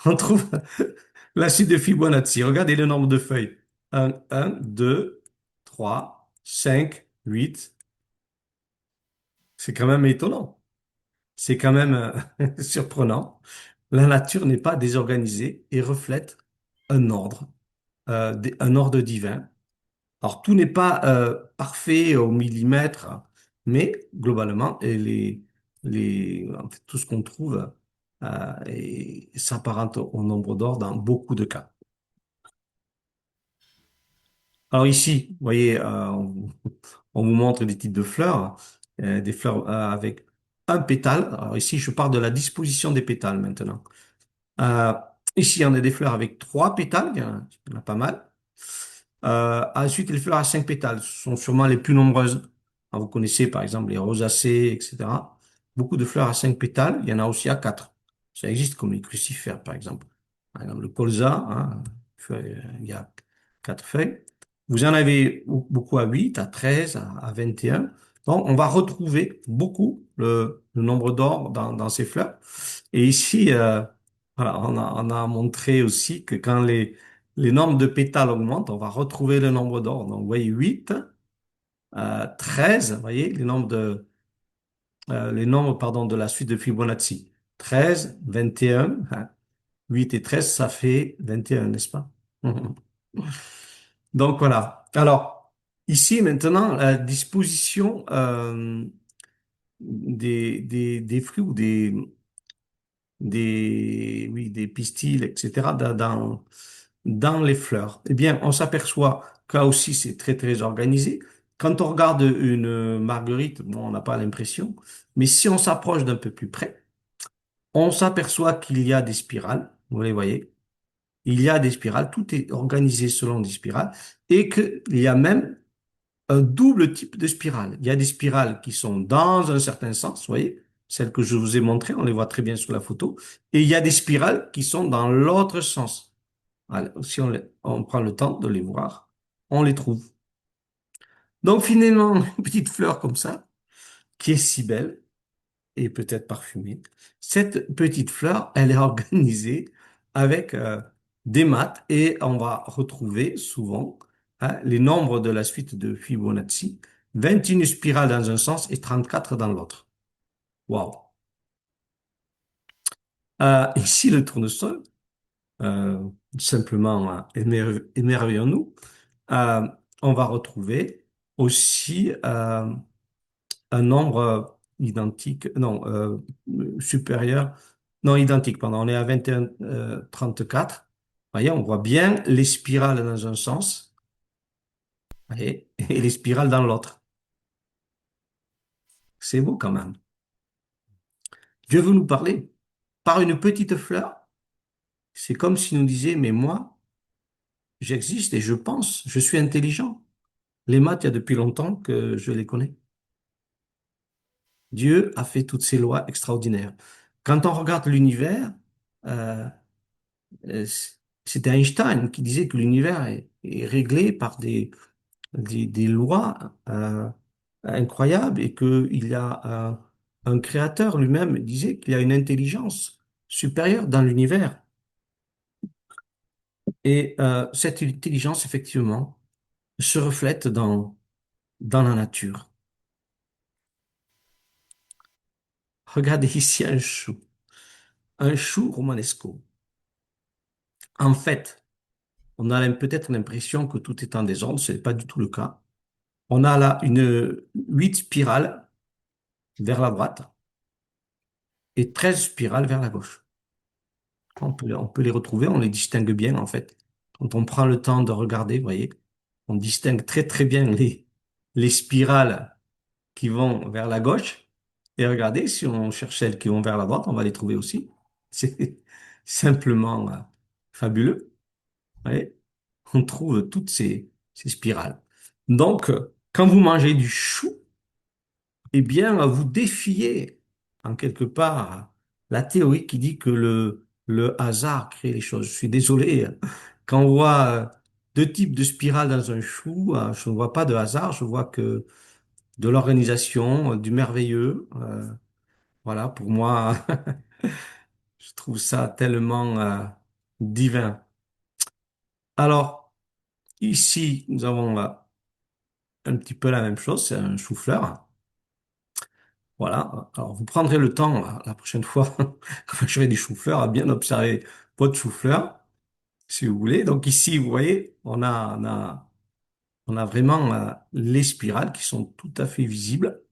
Speaker 1: On trouve la suite de Fibonacci. Regardez le nombre de feuilles. Un, 2, 3, 5, 8. C'est quand même étonnant. C'est quand même surprenant. La nature n'est pas désorganisée et reflète un ordre, un ordre divin. Alors, tout n'est pas parfait au millimètre, mais globalement, en fait, tout ce qu'on trouve s'apparente au nombre d'or dans beaucoup de cas. Alors ici, vous voyez, on vous montre des types de fleurs, des fleurs avec un pétale. Alors ici, je parle de la disposition des pétales maintenant. Euh, Ici, on a des fleurs avec trois pétales, il y en a pas mal. Ensuite, les fleurs à cinq pétales sont sûrement les plus nombreuses. Vous connaissez par exemple les rosacées, etc. Beaucoup de fleurs à cinq pétales, il y en a aussi à quatre. Ça existe comme les crucifères par exemple. Par exemple, le colza, hein, il y a quatre feuilles. Vous en avez beaucoup à 8, à 13, à 21. Donc, on va retrouver beaucoup le nombre d'or dans ces fleurs. Et ici, voilà, on a montré aussi que quand les nombres de pétales augmentent, on va retrouver le nombre d'or. Donc, vous voyez, 8, 13, vous voyez, les nombres, pardon, de la suite de Fibonacci. 13, 21, hein, 8 et 13, ça fait 21, n'est-ce pas? Donc, voilà. Alors, ici, maintenant, la disposition des fruits ou oui, des pistils, etc., dans les fleurs. Eh bien, on s'aperçoit que là aussi, c'est très, très organisé. Quand on regarde une marguerite, bon, on n'a pas l'impression, mais si on s'approche d'un peu plus près, on s'aperçoit qu'il y a des spirales, vous les voyez, il y a des spirales, tout est organisé selon des spirales, et qu'il y a même un double type de spirale. Il y a des spirales qui sont dans un certain sens, vous voyez, celles que je vous ai montrées, on les voit très bien sur la photo, et il y a des spirales qui sont dans l'autre sens. Voilà, si on prend le temps de les voir, on les trouve. Donc finalement, une petite fleur comme ça, qui est si belle et peut-être parfumée, cette petite fleur, elle est organisée avec des maths et on va retrouver souvent les nombres de la suite de Fibonacci, 21 spirales dans un sens et 34 dans l'autre. Waouh! Ici, le tournesol, euh, simplement émerveillons-nous. Euh, on va retrouver aussi un nombre identique, non, supérieur, non, identique, pardon, on est à 21, 34. Voyez, on voit bien les spirales dans un sens, voyez, et les spirales dans l'autre. C'est beau quand même. Dieu veut nous parler par une petite fleur. C'est comme s'il nous disait, mais moi, j'existe et je pense, je suis intelligent. Les maths, il y a depuis longtemps que je les connais. Dieu a fait toutes ces lois extraordinaires. Quand on regarde l'univers, euh, euh, c'était Einstein qui disait que l'univers est réglé par des lois incroyables et qu'il y a un créateur lui-même disait qu'il y a une intelligence supérieure dans l'univers. Et cette intelligence, effectivement, se reflète dans la nature. Regardez ici un chou romanesco. En fait, on a peut-être l'impression que tout est en désordre, ce n'est pas du tout le cas. On a là une 8 spirales vers la droite et 13 spirales vers la gauche. On peut les retrouver, on les distingue bien en fait. Quand on prend le temps de regarder, vous voyez, on distingue très très bien les spirales qui vont vers la gauche. Et regardez, si on cherche celles qui vont vers la droite, on va les trouver aussi. C'est simplement fabuleux. Vous voyez, on trouve toutes ces spirales. Donc, quand vous mangez du chou, eh bien, vous défiez en quelque part la théorie qui dit que le hasard crée les choses. Je suis désolé, quand on voit deux types de spirales dans un chou, je ne vois pas de hasard, je vois que de l'organisation, du merveilleux. Voilà, pour moi, je trouve ça tellement divin. Alors, ici, nous avons un petit peu la même chose, c'est un chou-fleur. Voilà. Alors, vous prendrez le temps, la prochaine fois, quand vous aurez des choux-fleurs, à bien observer votre chou-fleur, si vous voulez. Donc ici, vous voyez, on a vraiment les spirales qui sont tout à fait visibles.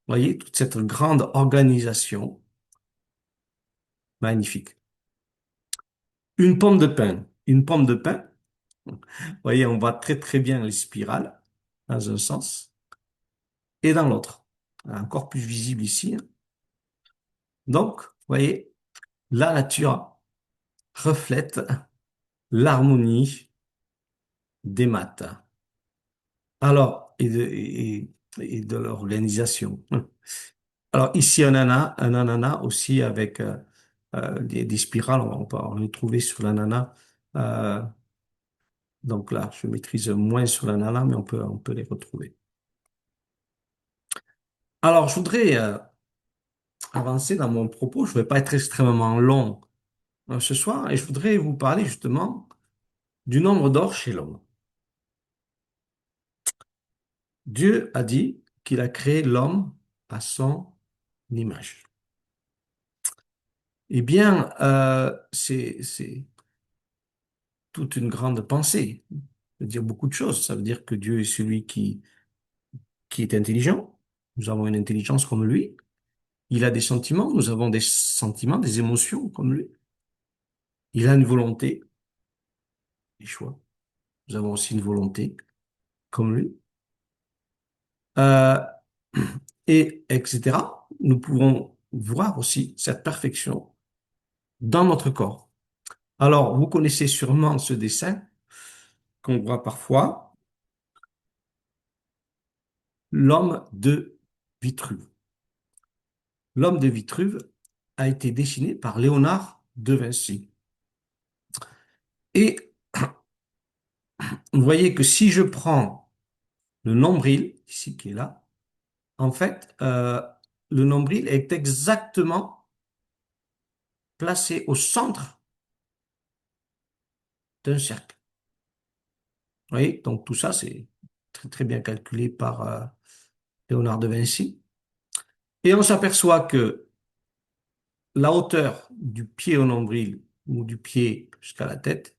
Speaker 1: Vous voyez, toute cette grande organisation. Magnifique. Une pomme de pin. Une pomme de pin. Vous voyez, on voit très très bien les spirales dans un sens et dans l'autre. Encore plus visible ici, hein. Donc, vous voyez, la nature reflète l'harmonie des maths. Alors, et de l'organisation. Alors, ici, un ananas aussi avec des spirales, on peut en retrouver sur l'ananas. Euh, donc là, je maîtrise moins sur l'ananas, mais on peut les retrouver. Alors, je voudrais avancer dans mon propos. Je ne vais pas être extrêmement long ce soir, et je voudrais vous parler justement du nombre d'or chez l'homme. Dieu a dit qu'il a créé l'homme à son image. Eh bien, c'est toute une grande pensée. Ça veut dire beaucoup de choses. Ça veut dire que Dieu est celui qui est intelligent. Nous avons une intelligence comme lui. Il a des sentiments. Nous avons des sentiments, des émotions comme lui. Il a une volonté, des choix. Nous avons aussi une volonté comme lui. Euh, et etc. Nous pouvons voir aussi cette perfection dans notre corps. Alors, vous connaissez sûrement ce dessin qu'on voit parfois, l'homme de Vitruve. L'homme de Vitruve a été dessiné par Léonard de Vinci. Et vous voyez que si je prends le nombril, ici qui est là, en fait, le nombril est exactement placé au centre d'un cercle. Vous voyez, donc tout ça, c'est très, très bien calculé par Léonard de Vinci. Et on s'aperçoit que la hauteur du pied au nombril ou du pied jusqu'à la tête,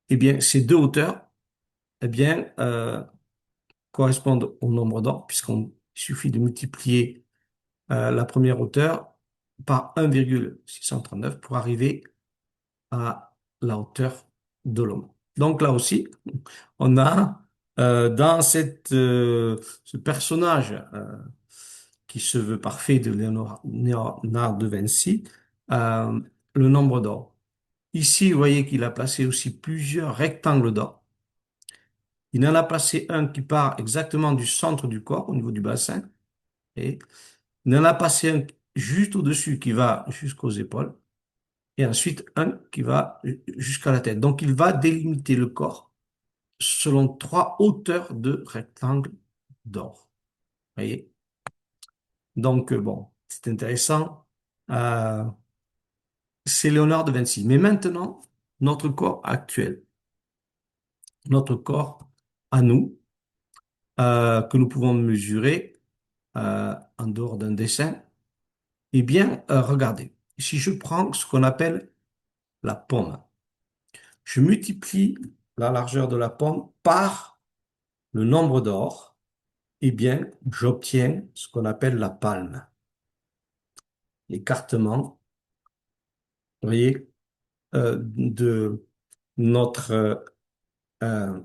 Speaker 1: eh bien, ces deux hauteurs, eh bien, correspondent au nombre d'or, puisqu'on suffit de multiplier la première hauteur par 1,639 pour arriver à la hauteur de l'homme. Donc là aussi, on a dans ce personnage qui se veut parfait de Léonard de Vinci, euh, le nombre d'or. Ici, vous voyez qu'il a placé aussi plusieurs rectangles d'or. Il en a placé un qui part exactement du centre du corps, au niveau du bassin, et il en a placé un juste au-dessus qui va jusqu'aux épaules, et ensuite un qui va jusqu'à la tête. Donc, il va délimiter le corps selon trois hauteurs de rectangles d'or. Vous voyez? Donc, bon, c'est intéressant. Euh, c'est Léonard de Vinci. Mais maintenant, notre corps actuel, notre corps à nous, que nous pouvons mesurer en dehors d'un dessin, eh bien, regardez, si je prends ce qu'on appelle la pomme, je multiplie la largeur de la pomme par le nombre d'or, eh bien, j'obtiens ce qu'on appelle la palme. L'écartement, vous voyez, de notre euh,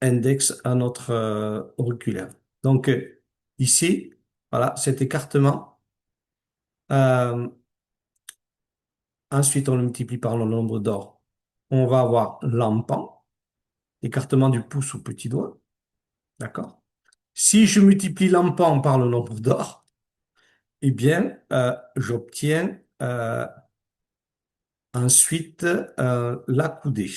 Speaker 1: index à notre auriculaire. Donc, ici, voilà, cet écartement, euh, ensuite on le multiplie par le nombre d'or. On va avoir l'empan, l'écartement du pouce au petit doigt, d'accord? Si je multiplie l'empan par le nombre d'or, eh bien, j'obtiens ensuite la coudée.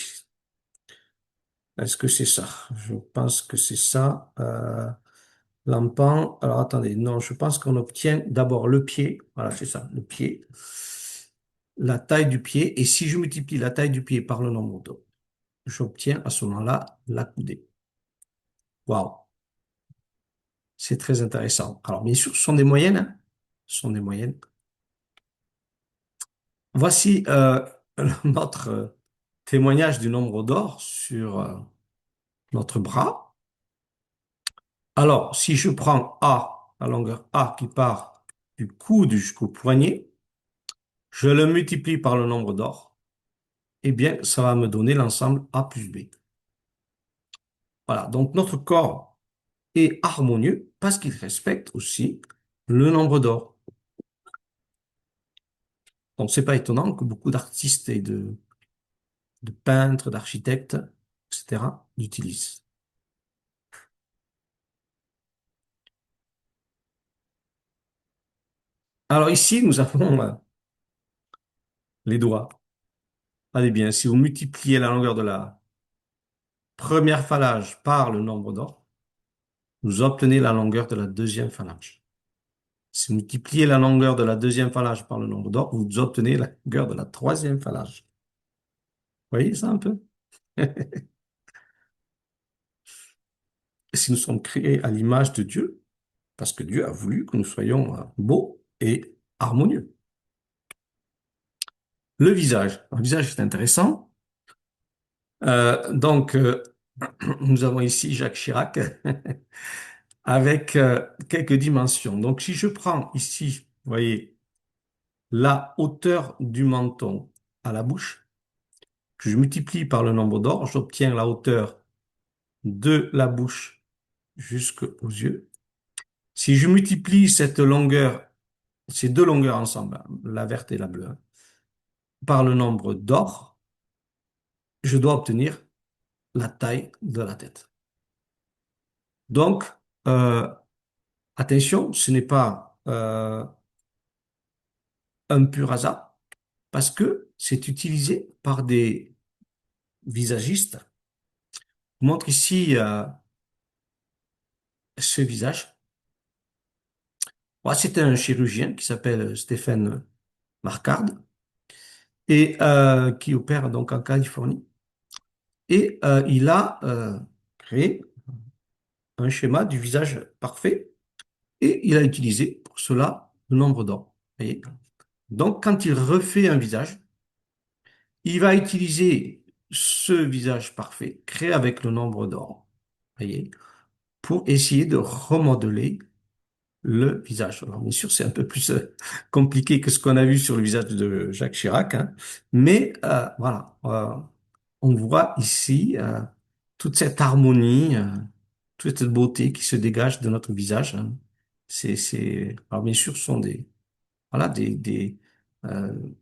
Speaker 1: Est-ce que c'est ça? Je pense que c'est ça. L'empan, alors attendez, non, je pense qu'on obtient d'abord le pied. Voilà, c'est ça, le pied. La taille du pied. Et si je multiplie la taille du pied par le nombre d'os, j'obtiens à ce moment-là la coudée. Waouh, c'est très intéressant. Alors, bien sûr, ce sont des moyennes, hein. Ce sont des moyennes. Voici notre témoignage du nombre d'or sur notre bras. Alors, si je prends A, la longueur A qui part du coude jusqu'au poignet, je le multiplie par le nombre d'or, eh bien, ça va me donner l'ensemble A plus B. Voilà, donc notre corps est harmonieux parce qu'il respecte aussi le nombre d'or. Donc, c'est pas étonnant que beaucoup d'artistes et de peintres, d'architectes, etc., l'utilisent. Alors ici, nous avons les doigts. Allez bien, si vous multipliez la longueur de la première phalange par le nombre d'or, vous obtenez la longueur de la deuxième phalange. Si vous multipliez la longueur de la deuxième phalange par le nombre d'or, vous obtenez la longueur de la troisième phalange. Vous voyez ça un peu? Si nous sommes créés à l'image de Dieu, parce que Dieu a voulu que nous soyons beaux et harmonieux. Le visage. Le visage est intéressant. Donc, nous avons ici Jacques Chirac avec quelques dimensions. Donc, si je prends ici, vous voyez, la hauteur du menton à la bouche, que je multiplie par le nombre d'or, j'obtiens la hauteur de la bouche jusqu'aux yeux. Si je multiplie cette longueur, ces deux longueurs ensemble, hein, la verte et la bleue, hein, par le nombre d'or, je dois obtenir la taille de la tête. Donc, euh, attention, ce n'est pas un pur hasard, parce que c'est utilisé par des visagistes. Je vous montre ici ce visage. Voilà, c'est un chirurgien qui s'appelle Stéphane Marcard et qui opère donc en Californie. Et il a créé un schéma du visage parfait et il a utilisé pour cela le nombre d'or. Voyez. Donc, quand il refait un visage, il va utiliser ce visage parfait créé avec le nombre d'or, voyez, pour essayer de remodeler le visage. Alors, bien sûr, c'est un peu plus compliqué que ce qu'on a vu sur le visage de Jacques Chirac, hein, mais voilà, on voit ici toute cette harmonie, toute cette beauté qui se dégage de notre visage, hein. Alors bien sûr, ce sont voilà, euh,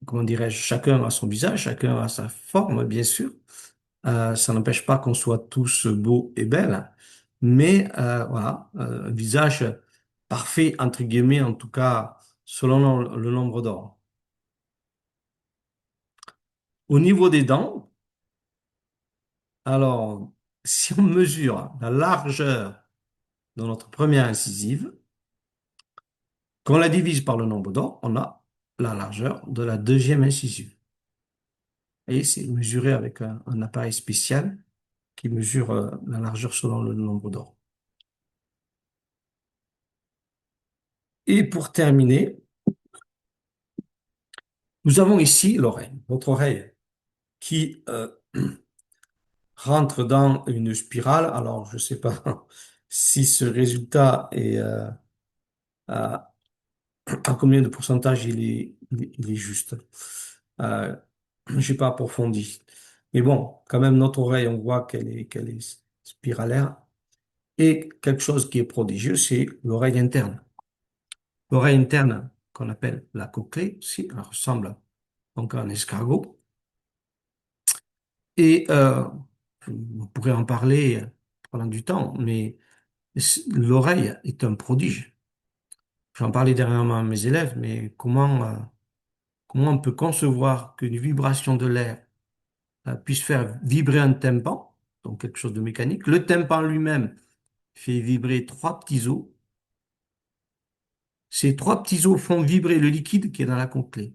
Speaker 1: comment dirais-je, chacun a son visage, chacun a sa forme, bien sûr. Ça n'empêche pas qu'on soit tous beaux et belles, mais voilà, un visage parfait, entre guillemets, en tout cas, selon le nombre d'or. Au niveau des dents, alors, si on mesure la largeur de notre première incisive, qu'on la divise par le nombre d'or, on a la largeur de la deuxième incisive. Et c'est mesuré avec un appareil spécial qui mesure la largeur selon le nombre d'or. Et pour terminer, nous avons ici l'oreille, votre oreille, qui rentre dans une spirale. Alors, je ne sais pas si ce résultat est à, à combien de pourcentage il est juste. Euh, je n'ai pas approfondi. Mais bon, quand même, notre oreille, on voit qu'elle est spiralaire. Et quelque chose qui est prodigieux, c'est l'oreille interne. L'oreille interne, qu'on appelle la cochlée, aussi, elle ressemble donc à un escargot. Et on pourrait en parler pendant du temps, mais l'oreille est un prodige. J'en parlais dernièrement à mes élèves, mais comment on peut concevoir qu'une vibration de l'air puisse faire vibrer un tympan, donc quelque chose de mécanique. Le tympan lui-même fait vibrer trois petits os. Ces trois petits os font vibrer le liquide qui est dans la cochlée.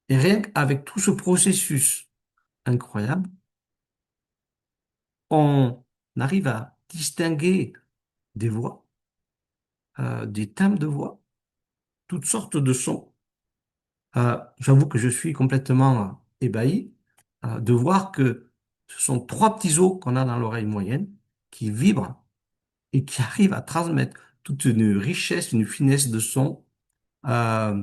Speaker 1: Et rien qu'avec tout ce processus incroyable, on arrive à distinguer des voix, des timbres de voix, toutes sortes de sons. J'avoue que je suis complètement ébahi de voir que ce sont trois petits os qu'on a dans l'oreille moyenne qui vibrent et qui arrivent à transmettre toute une richesse, une finesse de son euh,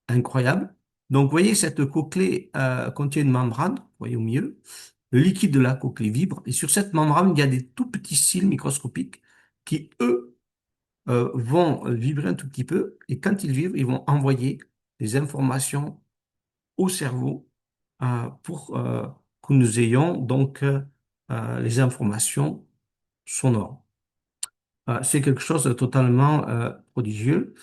Speaker 1: incroyable. Donc, vous voyez, cette cochlée contient une membrane, vous voyez au milieu. Le liquide de la cochlée vibre et sur cette membrane, il y a des tout petits cils microscopiques qui, eux, vont vibrer un tout petit peu et quand ils vibrent, ils vont envoyer des informations au cerveau pour que nous ayons donc les informations sonores. C'est quelque chose de totalement prodigieux.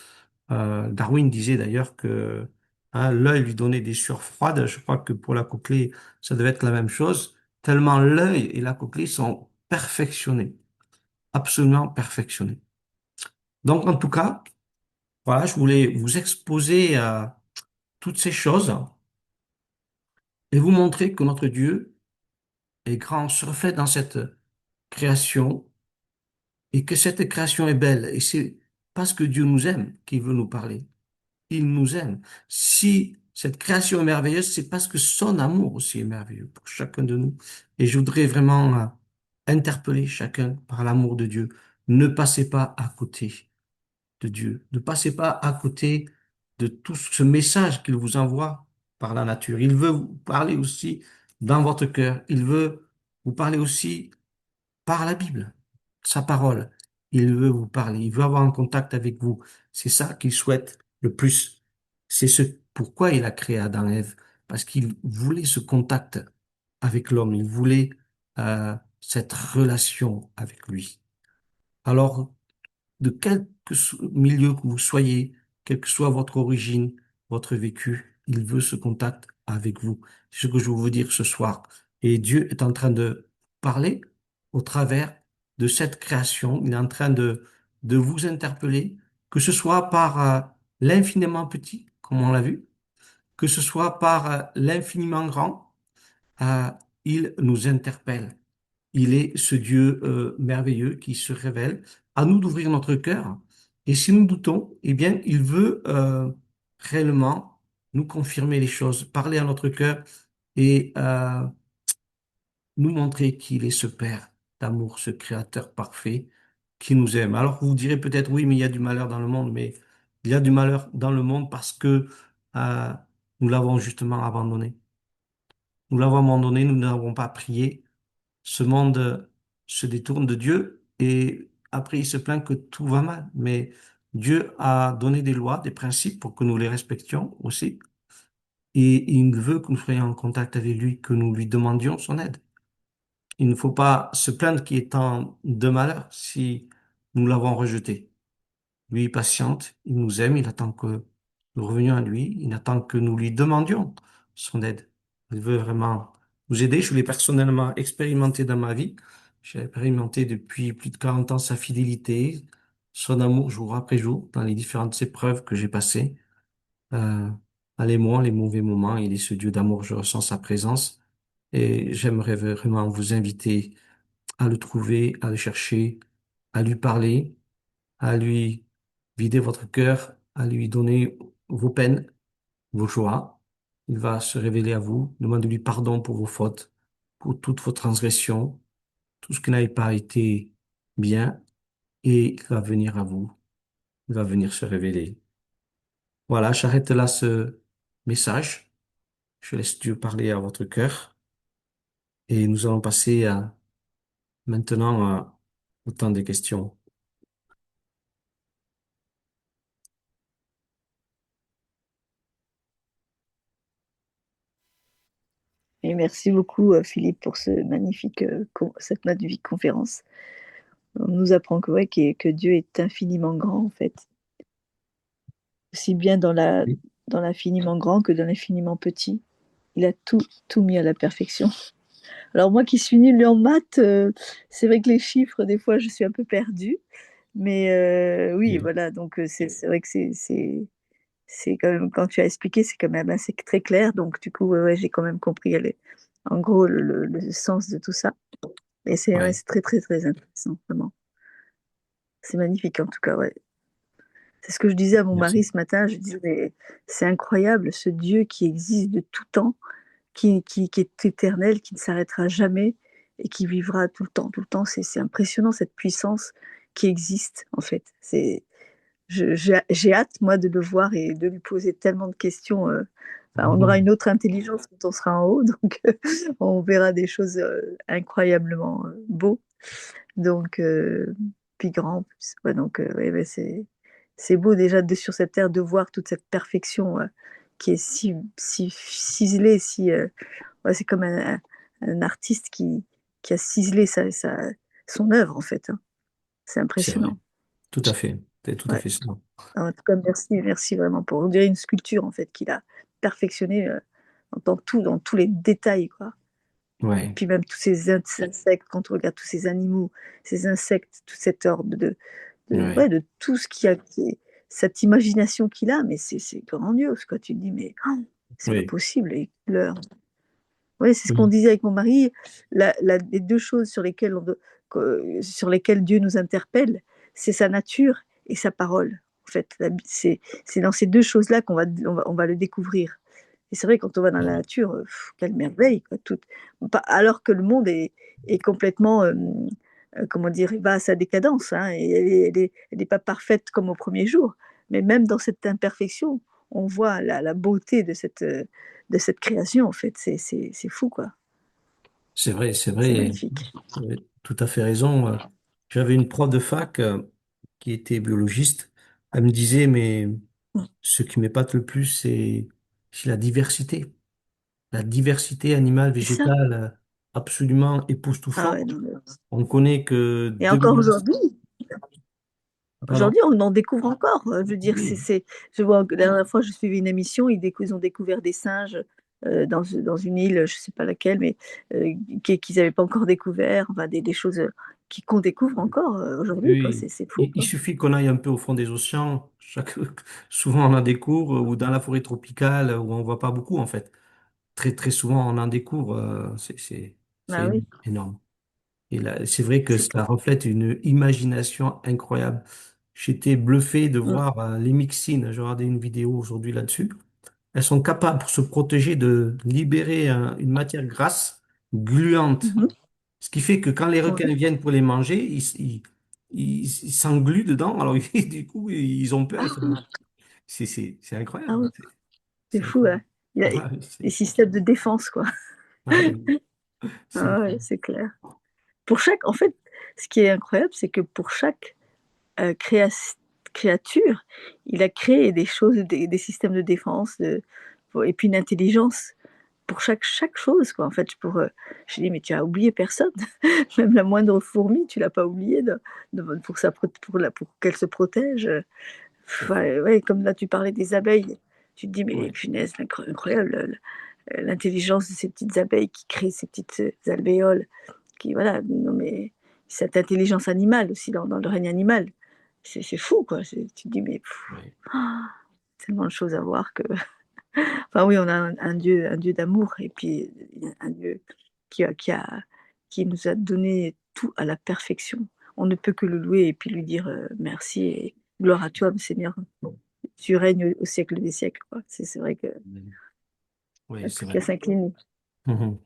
Speaker 1: Darwin disait d'ailleurs que l'œil lui donnait des sueurs froides. Je crois que pour la cochlée, ça devait être la même chose, tellement l'œil et la cochlée sont perfectionnés, absolument perfectionnés. Donc en tout cas, voilà, je voulais vous exposer toutes ces choses et vous montrer que notre Dieu est grand, se reflète dans cette création et que cette création est belle. Et c'est parce que Dieu nous aime qu'il veut nous parler. Il nous aime. Si cette création est merveilleuse, c'est parce que son amour aussi est merveilleux pour chacun de nous. Et je voudrais vraiment interpeller chacun par l'amour de Dieu. Ne passez pas à côté de Dieu. Ne passez pas à côté de tout ce message qu'il vous envoie par la nature. Il veut vous parler aussi dans votre cœur. Il veut vous parler aussi par la Bible, sa parole. Il veut vous parler, il veut avoir un contact avec vous. C'est ça qu'il souhaite le plus. C'est ce pourquoi il a créé Adam et Ève, parce qu'il voulait ce contact avec l'homme, il voulait cette relation avec lui. Alors, de milieu que vous soyez, quelle que soit votre origine, votre vécu, il veut ce contact avec vous. C'est ce que je veux vous dire ce soir. Et Dieu est en train de parler au travers de cette création. Il est en train de vous interpeller, que ce soit par l'infiniment petit, comme on l'a vu, que ce soit par l'infiniment grand, euh, il nous interpelle. Il est ce Dieu merveilleux qui se révèle. À nous d'ouvrir notre cœur. Et si nous doutons, eh bien, il veut réellement nous confirmer les choses, parler à notre cœur et nous montrer qu'il est ce Père d'amour, ce Créateur parfait qui nous aime. Alors vous direz peut-être, oui, mais il y a du malheur dans le monde, mais il y a du malheur dans le monde parce que euh, nous l'avons justement abandonné. Nous l'avons abandonné, nous n'avons pas prié. Ce monde se détourne de Dieu et après il se plaint que tout va mal. Mais Dieu a donné des lois, des principes pour que nous les respections aussi. Et il veut que nous soyons en contact avec lui, que nous lui demandions son aide. Il ne faut pas se plaindre qu'il est en de malheur si nous l'avons rejeté. Lui, il patiente, il nous aime, il attend que nous revenions à lui, il attend que nous lui demandions son aide. Il veut vraiment nous aider. Je l'ai personnellement expérimenté dans ma vie. J'ai expérimenté depuis plus de 40 ans sa fidélité, son amour jour après jour, dans les différentes épreuves que j'ai passées. Euh, dans les bons, les mauvais moments, il est ce Dieu d'amour, je ressens sa présence. Et j'aimerais vraiment vous inviter à le trouver, à le chercher, à lui parler, à lui vider votre cœur, à lui donner vos peines, vos joies. Il va se révéler à vous. Demandez-lui pardon pour vos fautes, pour toutes vos transgressions, tout ce qui n'avait pas été bien, et il va venir à vous. Il va venir se révéler. Voilà, j'arrête là ce message. Je laisse Dieu parler à votre cœur et nous allons passer maintenant au temps des questions.
Speaker 4: Et merci beaucoup, Philippe, pour cette magnifique conférence. On nous apprend que, ouais, que Dieu est infiniment grand, en fait. Aussi bien
Speaker 1: Oui.
Speaker 4: dans l'infiniment grand que dans l'infiniment petit. Il a tout mis à la perfection. Alors moi qui suis nulle en maths, c'est vrai que les chiffres, des fois, je suis un peu perdue. Mais oui,
Speaker 1: Oui.
Speaker 4: voilà, donc c'est vrai que c'est quand même, quand tu as expliqué, c'est quand même assez très clair. Donc du coup, ouais, ouais, j'ai quand même compris en gros le sens de tout ça. Et c'est ouais,
Speaker 1: Ouais.
Speaker 4: c'est très, très, très intéressant, vraiment. C'est magnifique, en tout cas, ouais. C'est ce que je disais à mon mari
Speaker 1: Merci.
Speaker 4: ce matin. Je disais, mais c'est incroyable, ce Dieu qui existe de tout temps, qui est éternel, qui ne s'arrêtera jamais et qui vivra tout le temps. Tout le temps, c'est impressionnant, cette puissance qui existe, en fait. J'ai hâte, moi, de le voir et de lui poser tellement de questions. Enfin, on aura une autre intelligence quand on sera en haut, donc on verra des choses incroyablement beaux. Donc, puis grand en plus. Ouais, donc, ouais, ouais, c'est beau déjà sur cette terre de voir toute cette perfection qui est si ciselée, ouais, c'est comme un artiste qui a ciselé son œuvre en fait, hein. C'est
Speaker 1: C'est vrai.
Speaker 4: impressionnant.
Speaker 1: Tout à fait. C'est tout à
Speaker 4: Ouais.
Speaker 1: fait ça.
Speaker 4: En tout cas, merci vraiment pour. On dirait une sculpture en fait qu'il a perfectionnée dans tous les détails, quoi.
Speaker 1: Ouais.
Speaker 4: Puis même tous ces insectes, quand on regarde tous ces animaux, ces insectes, tout cet ordre
Speaker 1: Ouais.
Speaker 4: ouais, de tout ce qu'il y a, cette imagination qu'il a, mais c'est grandiose, quoi. Tu te dis, mais oh, c'est pas
Speaker 1: Oui.
Speaker 4: possible, les couleurs. Oui, c'est ce qu'on
Speaker 1: Oui.
Speaker 4: disait avec mon mari. Les deux choses sur lesquelles Dieu nous interpelle, c'est sa nature et sa parole. En fait, c'est dans ces deux choses-là on va le découvrir. Et c'est vrai, quand on va dans la nature, quelle merveille, quoi, alors que le monde est complètement, comment dire, il va à sa décadence, hein, et elle est pas parfaite comme au premier jour. Mais même dans cette imperfection, on voit la beauté de cette création, en fait. C'est fou, quoi.
Speaker 1: C'est vrai, c'est
Speaker 4: C'est
Speaker 1: vrai.
Speaker 4: magnifique.
Speaker 1: Vous avez tout à fait raison. J'avais une prof de fac qui était biologiste. Elle me disait, mais ce qui m'épate le plus, c'est la diversité. La diversité animale,
Speaker 4: C'est ça.
Speaker 1: végétale, absolument
Speaker 4: Ah ouais,
Speaker 1: époustouflante.
Speaker 4: non,
Speaker 1: On connaît que
Speaker 4: et
Speaker 1: 2
Speaker 4: encore
Speaker 1: millions. Pardon?
Speaker 4: aujourd'hui, on en découvre encore. Je veux dire,
Speaker 1: Oui,
Speaker 4: je vois, la dernière fois, je suivais une émission, ils ont découvert des singes dans une île, je ne sais pas laquelle, mais qu'ils n'avaient pas encore découvert. Enfin, des choses qu'on découvre encore aujourd'hui, quoi.
Speaker 1: oui.
Speaker 4: C'est fou,
Speaker 1: Il
Speaker 4: quoi.
Speaker 1: suffit qu'on aille un peu au fond des océans. Souvent, on en découvre, ou dans la forêt tropicale, où on voit pas beaucoup, en fait. Très, très souvent, on en découvre.
Speaker 4: Ah
Speaker 1: C'est
Speaker 4: oui,
Speaker 1: énorme. Et là, c'est vrai que
Speaker 4: c'est
Speaker 1: ça
Speaker 4: clair.
Speaker 1: reflète une imagination incroyable. J'étais bluffé de
Speaker 4: Mm.
Speaker 1: voir les myxines. J'ai regardé une vidéo aujourd'hui là-dessus. Elles sont capables, pour se protéger, de libérer une matière grasse gluante.
Speaker 4: Mhm.
Speaker 1: Ce qui fait que quand les requins
Speaker 4: Ouais.
Speaker 1: viennent pour les manger, ils s'engluent dedans. Alors, du coup, ils ont peur.
Speaker 4: Ah,
Speaker 1: C'est
Speaker 4: ah
Speaker 1: incroyable.
Speaker 4: ouais, c'est
Speaker 1: C'est
Speaker 4: fou, hein.
Speaker 1: incroyable.
Speaker 4: Il y a
Speaker 1: Ah,
Speaker 4: des systèmes de défense, quoi.
Speaker 1: ah oui, c'est
Speaker 4: Ah ouais,
Speaker 1: incroyable.
Speaker 4: c'est clair. En fait, ce qui est incroyable, c'est que pour chaque créature, il a créé des choses, des systèmes de défense, et puis une intelligence pour chaque chose, quoi. En fait, je dis, mais tu as oublié personne, même la moindre fourmi, tu l'as pas oubliée pour qu'elle se protège. Ouais, ouais, comme là, tu parlais des abeilles. Tu te dis, mais
Speaker 1: Oui,
Speaker 4: punaise, incroyable, l'intelligence de ces petites abeilles qui créent ces petites alvéoles, qui, voilà, non mais cette intelligence animale aussi dans le règne animal, c'est fou, quoi. Tu te dis, mais
Speaker 1: oui.
Speaker 4: tellement de choses à voir que. Enfin, oui, on a un Dieu d'amour, et puis un Dieu qui, a, qui, a, qui nous a donné tout à la perfection. On ne peut que le louer et puis lui dire merci et gloire à toi, Seigneur. Tu règnes au siècle des siècles, quoi. C'est vrai que
Speaker 1: Oui, c'est
Speaker 4: plus qu'à
Speaker 1: vrai.
Speaker 4: s'incliner.
Speaker 1: Mhm.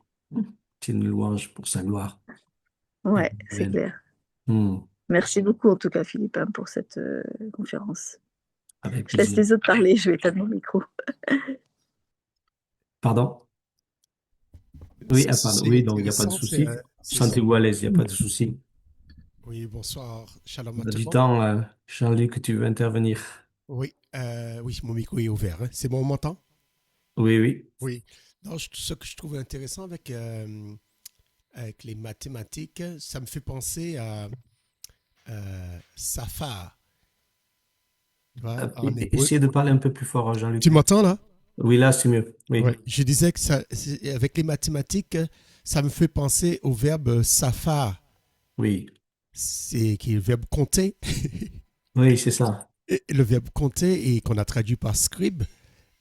Speaker 1: C'est une louange pour sa gloire
Speaker 4: Ouais, c'est
Speaker 1: éternelle.
Speaker 4: clair.
Speaker 1: Mhm.
Speaker 4: Merci beaucoup, en tout cas, Philippe, hein, pour cette conférence.
Speaker 1: Avec
Speaker 4: Je laisse
Speaker 1: plaisir.
Speaker 4: les autres parler, je vais éteindre mon micro.
Speaker 1: Pardon? Oui,
Speaker 3: C'est
Speaker 1: pardon. Oui,
Speaker 3: c'est
Speaker 1: donc il n'y a pas de
Speaker 3: intéressant.
Speaker 1: souci. Sentez-vous à l'aise, il n'y a pas de souci.
Speaker 3: Oui, bonsoir, shalom à
Speaker 1: On a
Speaker 3: tout le
Speaker 1: du
Speaker 3: monde.
Speaker 1: temps, Jean-Luc, tu veux intervenir?
Speaker 3: Oui, oui, mon micro est ouvert, hein. C'est bon, on m'entend?
Speaker 1: Oui, oui.
Speaker 3: Oui. Donc, ce que je trouve intéressant avec les mathématiques, ça me fait penser à Safar, tu vois, en hébreu.
Speaker 1: Essayez de parler un peu plus fort,
Speaker 3: Tu
Speaker 1: Jean-Luc.
Speaker 3: m'entends là?
Speaker 1: Oui, là, c'est mieux.
Speaker 3: Ouais.
Speaker 1: Oui,
Speaker 3: Je disais que avec les mathématiques, ça me fait penser au verbe Safar,
Speaker 1: oui.
Speaker 3: qui est le verbe compter.
Speaker 1: Oui, c'est ça.
Speaker 3: Et le verbe compter et qu'on a traduit par scribe.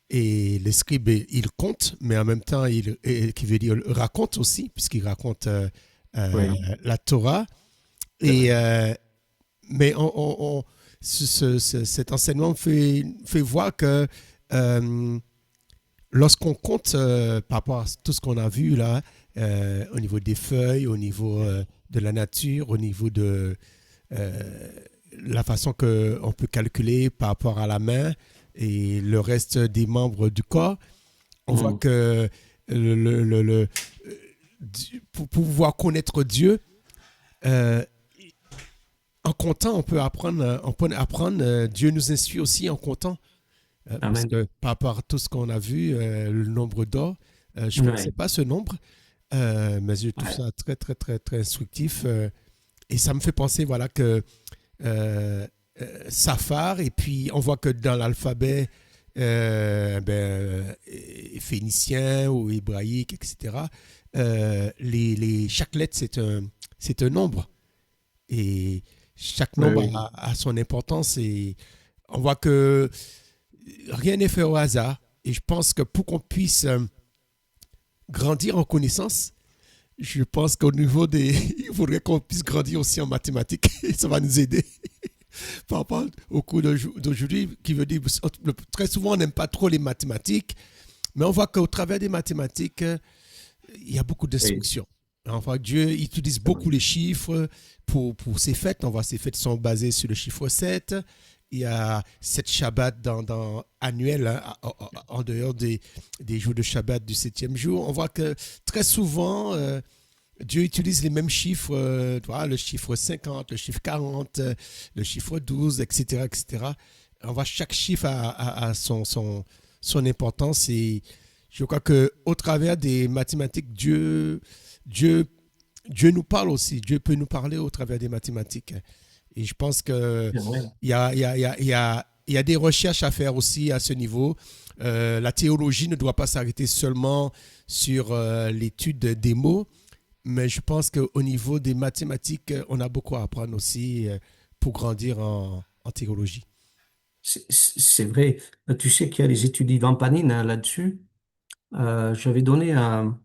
Speaker 3: Et les scribes, il compte, mais en même temps, qui veut dire raconte aussi, puisqu'il raconte euh,
Speaker 1: Oui,
Speaker 3: la Torah.
Speaker 1: c'est
Speaker 3: Et,
Speaker 1: vrai.
Speaker 3: mais cet enseignement fait voir que lorsqu'on compte par rapport à tout ce qu'on a vu là, au niveau des feuilles, au niveau de la nature, au niveau de euh, la façon qu'on peut calculer par rapport à la main et le reste des membres du corps, on voit
Speaker 1: Mhm.
Speaker 3: que pour pouvoir connaître Dieu, euh, en comptant, on peut apprendre, Dieu nous instruit aussi en comptant, parce
Speaker 1: Amen.
Speaker 3: que par rapport à tout ce qu'on a vu, le nombre d'or, je ne connaissais
Speaker 1: Oui.
Speaker 3: pas ce nombre, mais je trouve
Speaker 1: Ouais.
Speaker 3: ça très, très, très, très instructif. Et ça me fait penser, voilà, que euh, Safar, et puis on voit que dans l'alphabet phénicien ou hébraïque, etc., chaque lettre, c'est un nombre. Et chaque
Speaker 1: Oui,
Speaker 3: nombre
Speaker 1: oui.
Speaker 3: a son importance. Et on voit que rien n'est fait au hasard. Et je pense que pour qu'on puisse grandir en connaissance, je pense qu'au niveau des. Il faudrait qu'on puisse grandir aussi en mathématiques. Et ça va nous aider par rapport au cours d'aujourd'hui, qui veut dire très souvent on n'aime pas trop les mathématiques, mais on voit qu'au travers des mathématiques, il y a beaucoup
Speaker 1: Oui,
Speaker 3: d'instructions. Enfin, Dieu utilise
Speaker 1: c'est vrai.
Speaker 3: beaucoup les chiffres pour ses fêtes. On voit ses fêtes sont basées sur le chiffre 7. Il y a 7 Shabbats annuels, hein, en dehors des jours de Shabbat du septième jour. On voit que très souvent, Dieu utilise les mêmes chiffres, tu vois, le chiffre 50, le chiffre 40, le chiffre 12, etc., etc. On voit chaque chiffre a son importance et je crois qu'au travers des mathématiques, Dieu, Dieu nous parle aussi. Dieu peut nous parler au travers des mathématiques. Et je pense qu'il
Speaker 1: C'est vrai.
Speaker 3: y a, y, a, y, a, y, a, y a des recherches à faire aussi à ce niveau. La théologie ne doit pas s'arrêter seulement sur l'étude des mots, mais je pense qu'au niveau des mathématiques, on a beaucoup à apprendre aussi pour grandir en théologie.
Speaker 1: C'est vrai. Tu sais qu'il y a les études d'Ivan Panin, hein, là-dessus. J'avais donné un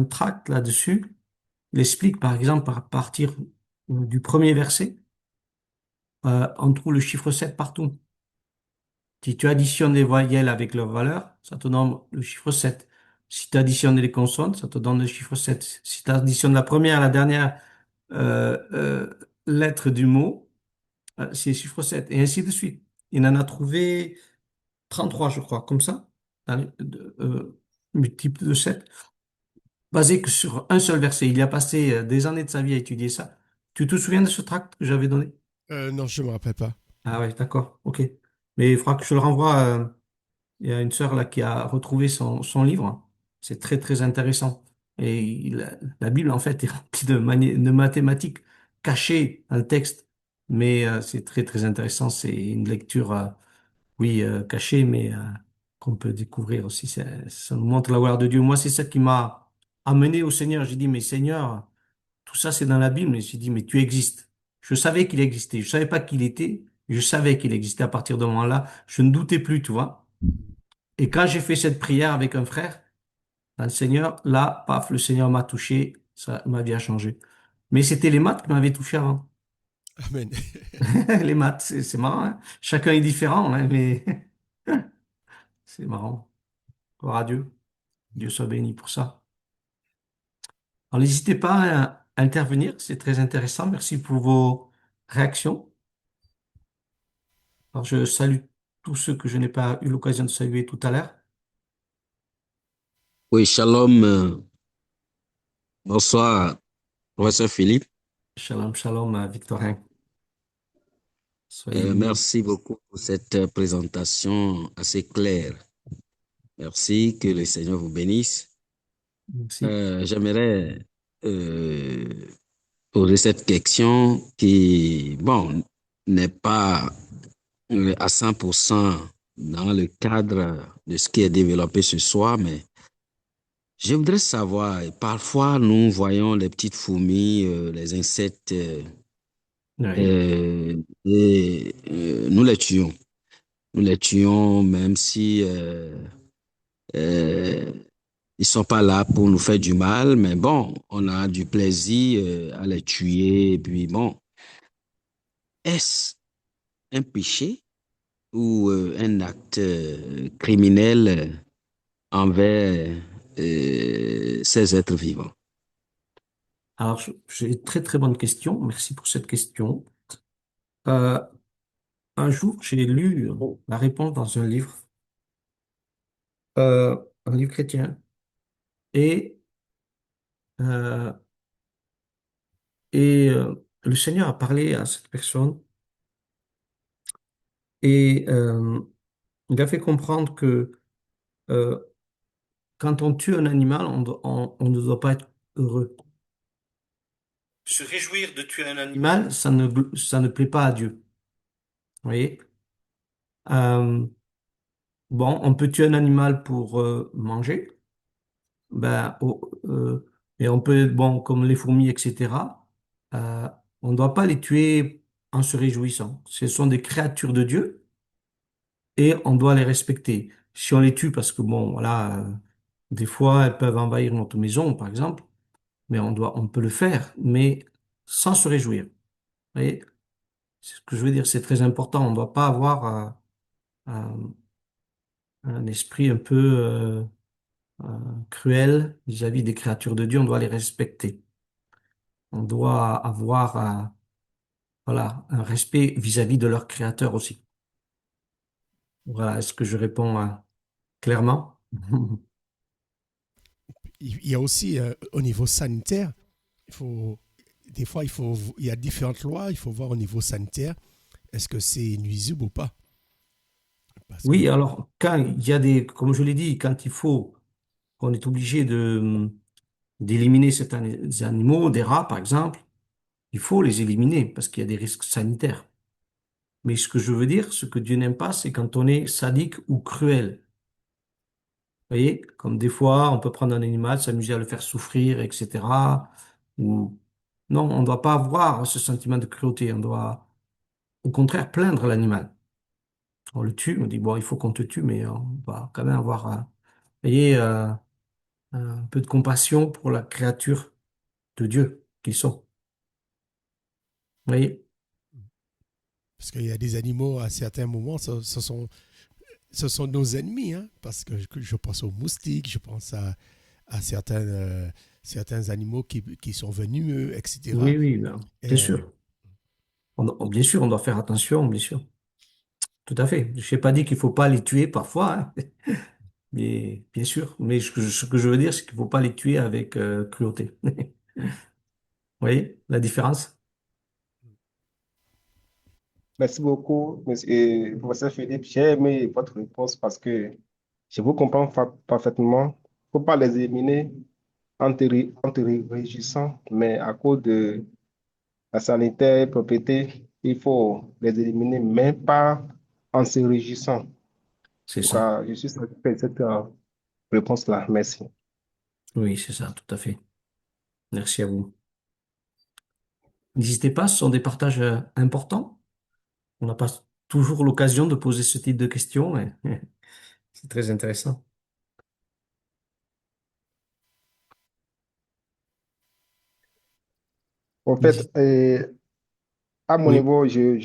Speaker 1: tract là-dessus. Il explique, par exemple, à partir du premier verset, on trouve le chiffre 7 partout. Si tu additionnes les voyelles avec leur valeur, ça te donne le chiffre 7. Si tu additionnes les consonnes, ça te donne le chiffre 7. Si tu additionnes la première et la dernière lettre du mot, c'est le chiffre 7. Et ainsi de suite. Il en a trouvé 33, je crois, comme ça, dans multiple de 7. basé que sur un seul verset. Il y a passé des années de sa vie à étudier ça. Tu te souviens de ce tract que j'avais donné?
Speaker 3: Non, je ne me rappelle pas.
Speaker 1: Ah ouais, d'accord, ok. Mais il faudra que je le renvoie. Il y a une sœur là qui a retrouvé son livre. C'est très très intéressant. Et la Bible en fait est remplie de mathématiques cachées dans le texte. Mais c'est très très intéressant. C'est une lecture, oui, cachée, mais qu'on peut découvrir aussi. Ça nous montre la gloire de Dieu. Moi, c'est ça qui m'a amené au Seigneur. J'ai dit, mais Seigneur, tout ça c'est dans la Bible. Mais j'ai dit, mais tu existes. Je savais qu'il existait. Je savais pas qui il était. Je savais qu'il existait à partir de ce moment-là. Je ne doutais plus, tu vois. Et quand j'ai fait cette prière avec un frère, dans le Seigneur, là, paf, le Seigneur m'a touché, ça, ma vie a changé. Mais c'était les maths qui m'avaient touché avant.
Speaker 3: Amen.
Speaker 1: Les maths, c'est marrant, hein. Chacun est différent, hein, mais c'est marrant. Gloire à Dieu. Dieu soit béni pour ça. Alors, n'hésitez pas à intervenir, c'est très intéressant. Merci pour vos réactions. Alors, je salue tous ceux que je n'ai pas eu l'occasion de saluer tout à l'heure.
Speaker 5: Oui, shalom. Bonsoir, professeur Philippe.
Speaker 1: Shalom, shalom, Victorin. Soyez bénis.
Speaker 5: Merci beaucoup pour cette présentation assez claire. Merci, que le Seigneur vous bénisse.
Speaker 1: Merci.
Speaker 5: J'aimerais euh, poser cette question qui, bon, n'est pas à 100% dans le cadre de ce qui est développé ce soir, mais je voudrais savoir, parfois nous voyons les petites fourmis, les insectes,
Speaker 1: Oui.
Speaker 5: nous les tuons. Nous les tuons même si euh, ils sont pas là pour nous faire du mal, mais bon, on a du plaisir à les tuer. Et puis bon, est-ce un péché ou un acte criminel envers ces êtres vivants?
Speaker 1: Alors, j'ai une très très bonne question. Merci pour cette question. Euh, un jour, j'ai lu la réponse dans euh, un livre chrétien, et euh, le Seigneur a parlé à cette personne et il a fait comprendre que euh, quand on tue un animal, on ne doit pas être heureux. Se réjouir de tuer un animal, ça ne plaît pas à Dieu. Vous voyez? Euh, bon, on peut tuer un animal pour manger. Ben, et on peut, bon, comme les fourmis, etc., euh, on ne doit pas les tuer en se réjouissant. Ce sont des créatures de Dieu et on doit les respecter. Si on les tue parce que, bon, voilà, des fois, elles peuvent envahir notre maison, par exemple, mais on peut le faire, mais sans se réjouir. Vous voyez? C'est ce que je veux dire, c'est très important. On ne doit pas avoir un esprit un peu euh, cruel vis-à-vis des créatures de Dieu. On doit les respecter. On doit avoir voilà, un respect vis-à-vis de leur créateur aussi. Voilà, est-ce que je réponds clairement?
Speaker 3: Il y a aussi au niveau sanitaire, il faut, des fois, il y a différentes lois, il faut voir au niveau sanitaire, est-ce que c'est nuisible ou pas? Parce que,
Speaker 1: Oui, alors quand il y a comme je l'ai dit, quand il faut, qu'on est obligé d'éliminer certains animaux, des rats par exemple, il faut les éliminer parce qu'il y a des risques sanitaires. Mais ce que je veux dire, ce que Dieu n'aime pas, c'est quand on est sadique ou cruel. Vous voyez, comme des fois, on peut prendre un animal, s'amuser à le faire souffrir, etc. Ou non, on ne doit pas avoir ce sentiment de cruauté. On doit, au contraire, plaindre l'animal. On le tue, on dit bon, il faut qu'on te tue, mais on va quand même avoir, vous voyez, un peu de compassion pour la créature de Dieu qu'ils sont. Vous voyez?
Speaker 3: parce qu'il y a des animaux à certains moments, ce sont nos ennemis, hein, parce que je pense aux moustiques, je pense à certains animaux qui sont venimeux, etc.
Speaker 1: Oui, oui, ben, bien
Speaker 3: Et,
Speaker 1: sûr. Bien sûr, on doit faire attention, bien sûr. Tout à fait. Je n'ai pas dit qu'il faut pas les tuer parfois, hein. mais bien sûr. Mais ce que je veux dire, c'est qu'il ne faut pas les tuer avec cruauté. Vous voyez la différence?
Speaker 6: Merci beaucoup, monsieur, professeur Philippe. J'ai aimé votre réponse parce que je vous comprends parfaitement. Il ne faut pas les éliminer en te réjouissant, mais à cause de la sanitaire et propriété, il faut les éliminer, mais pas en se réjouissant. En
Speaker 1: C'est
Speaker 6: tout
Speaker 1: ça.
Speaker 6: cas, je suis satisfait de cette réponse-là. Merci.
Speaker 1: Oui, c'est ça, tout à fait. Merci à vous. N'hésitez pas, ce sont des partages importants. On n'a pas toujours l'occasion de poser ce type de questions, et c'est très intéressant.
Speaker 6: En fait,
Speaker 1: N'hésite-
Speaker 6: à mon
Speaker 1: Oui,
Speaker 6: niveau, je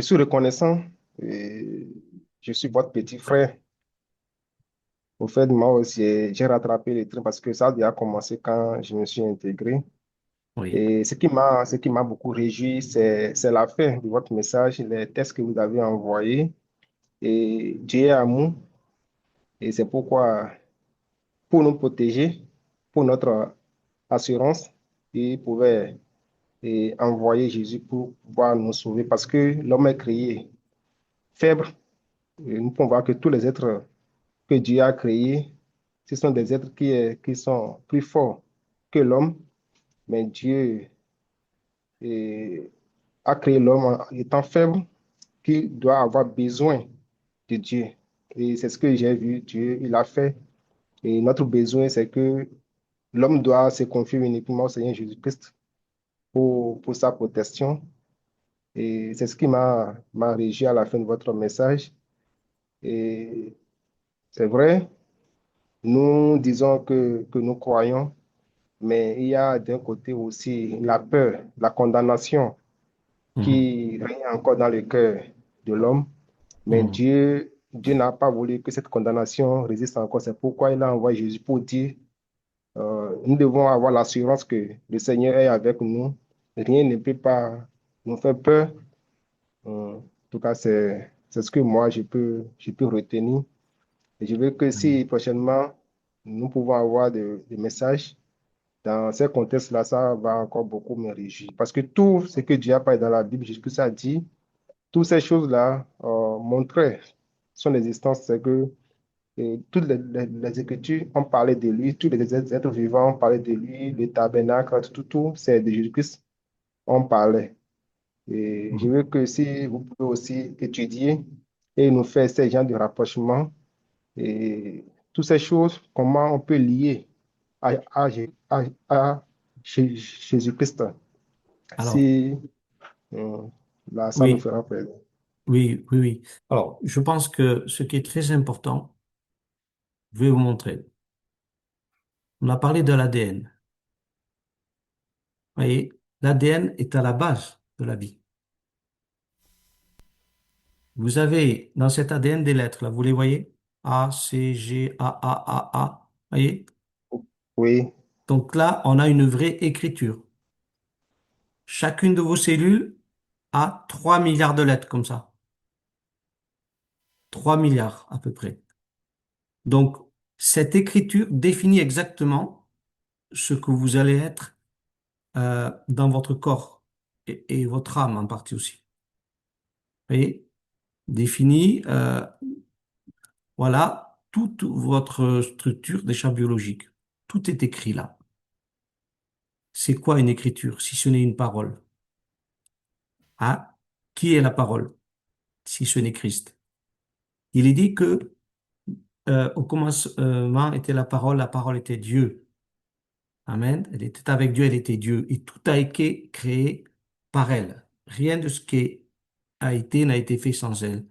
Speaker 6: suis reconnaissant. Et je suis votre petit frère. Au fait, moi aussi, j'ai rattrapé le train parce que ça a déjà commencé quand je me suis intégré.
Speaker 1: oui,
Speaker 6: Et ce qui m'a beaucoup réjoui, c'est la fin de votre message, les textes que vous avez envoyés. Et Dieu est amour. Et c'est pourquoi, pour nous protéger, pour notre assurance, il pouvait envoyer Jésus pour pouvoir nous sauver. Parce que l'homme est créé faible. Et nous pouvons voir que tous les êtres que Dieu a créés, ce sont des êtres qui sont plus forts que l'homme. Mais Dieu eh, a créé l'homme en étant faible, qui doit avoir besoin de Dieu. Et c'est ce que j'ai vu, Dieu, il a fait. Et notre besoin, c'est que l'homme doit se confier uniquement au Seigneur Jésus-Christ pour sa protection. Et c'est ce qui m'a régi à la fin de votre message. Et c'est vrai, nous disons que nous croyons, mais il y a d'un côté aussi la peur, la condamnation
Speaker 1: mhm,
Speaker 6: qui règne encore dans le cœur de l'homme. Mais
Speaker 1: mhm.
Speaker 6: Dieu n'a pas voulu que cette condamnation résiste encore. C'est pourquoi il a envoyé Jésus pour dire, nous devons avoir l'assurance que le Seigneur est avec nous. Rien ne peut pas nous faire peur. En tout cas, c'est ce que moi, je peux retenir. Et je veux que si prochainement, nous pouvons avoir des messages dans ces contextes-là, ça va encore beaucoup me réjouir. Parce que tout ce que Dieu a parlé dans la Bible, Jésus a dit, toutes ces choses-là montraient son existence. C'est que toutes les Écritures ont parlé de lui, tous les êtres vivants ont parlé de lui, le tabernacle, tout, c'est de Jésus-Christ, on parlait. Et je
Speaker 1: Mhm.
Speaker 6: veux que si vous pouvez aussi étudier et nous faire ces genres de rapprochements et toutes ces choses, comment on peut lier à Jésus-Christ.
Speaker 1: Alors,
Speaker 6: Si euh, là, ça nous
Speaker 1: oui,
Speaker 6: fera plaisir.
Speaker 1: oui, oui, oui. Alors, je pense que ce qui est très important, je vais vous montrer. On a parlé de l'ADN. Vous voyez, l'ADN est à la base de la vie. Vous avez dans cet ADN des lettres, là, vous les voyez? A, C, G, A. Vous voyez?
Speaker 6: Oui,
Speaker 1: Donc là, on a une vraie écriture. Chacune de vos cellules a 3 milliards de lettres comme ça. 3 milliards à peu près. Donc, cette écriture définit exactement ce que vous allez être dans votre corps et votre âme en partie aussi. Vous voyez? Définit, voilà, toute votre structure déjà biologique. Tout est écrit là. C'est quoi une écriture si ce n'est une parole? Hein? Qui est la parole si ce n'est Christ? Il est dit que au commencement était la parole était Dieu. Amen. Elle était avec Dieu, elle était Dieu. Et tout a été créé par elle. Rien de ce qui a été n'a été fait sans elle.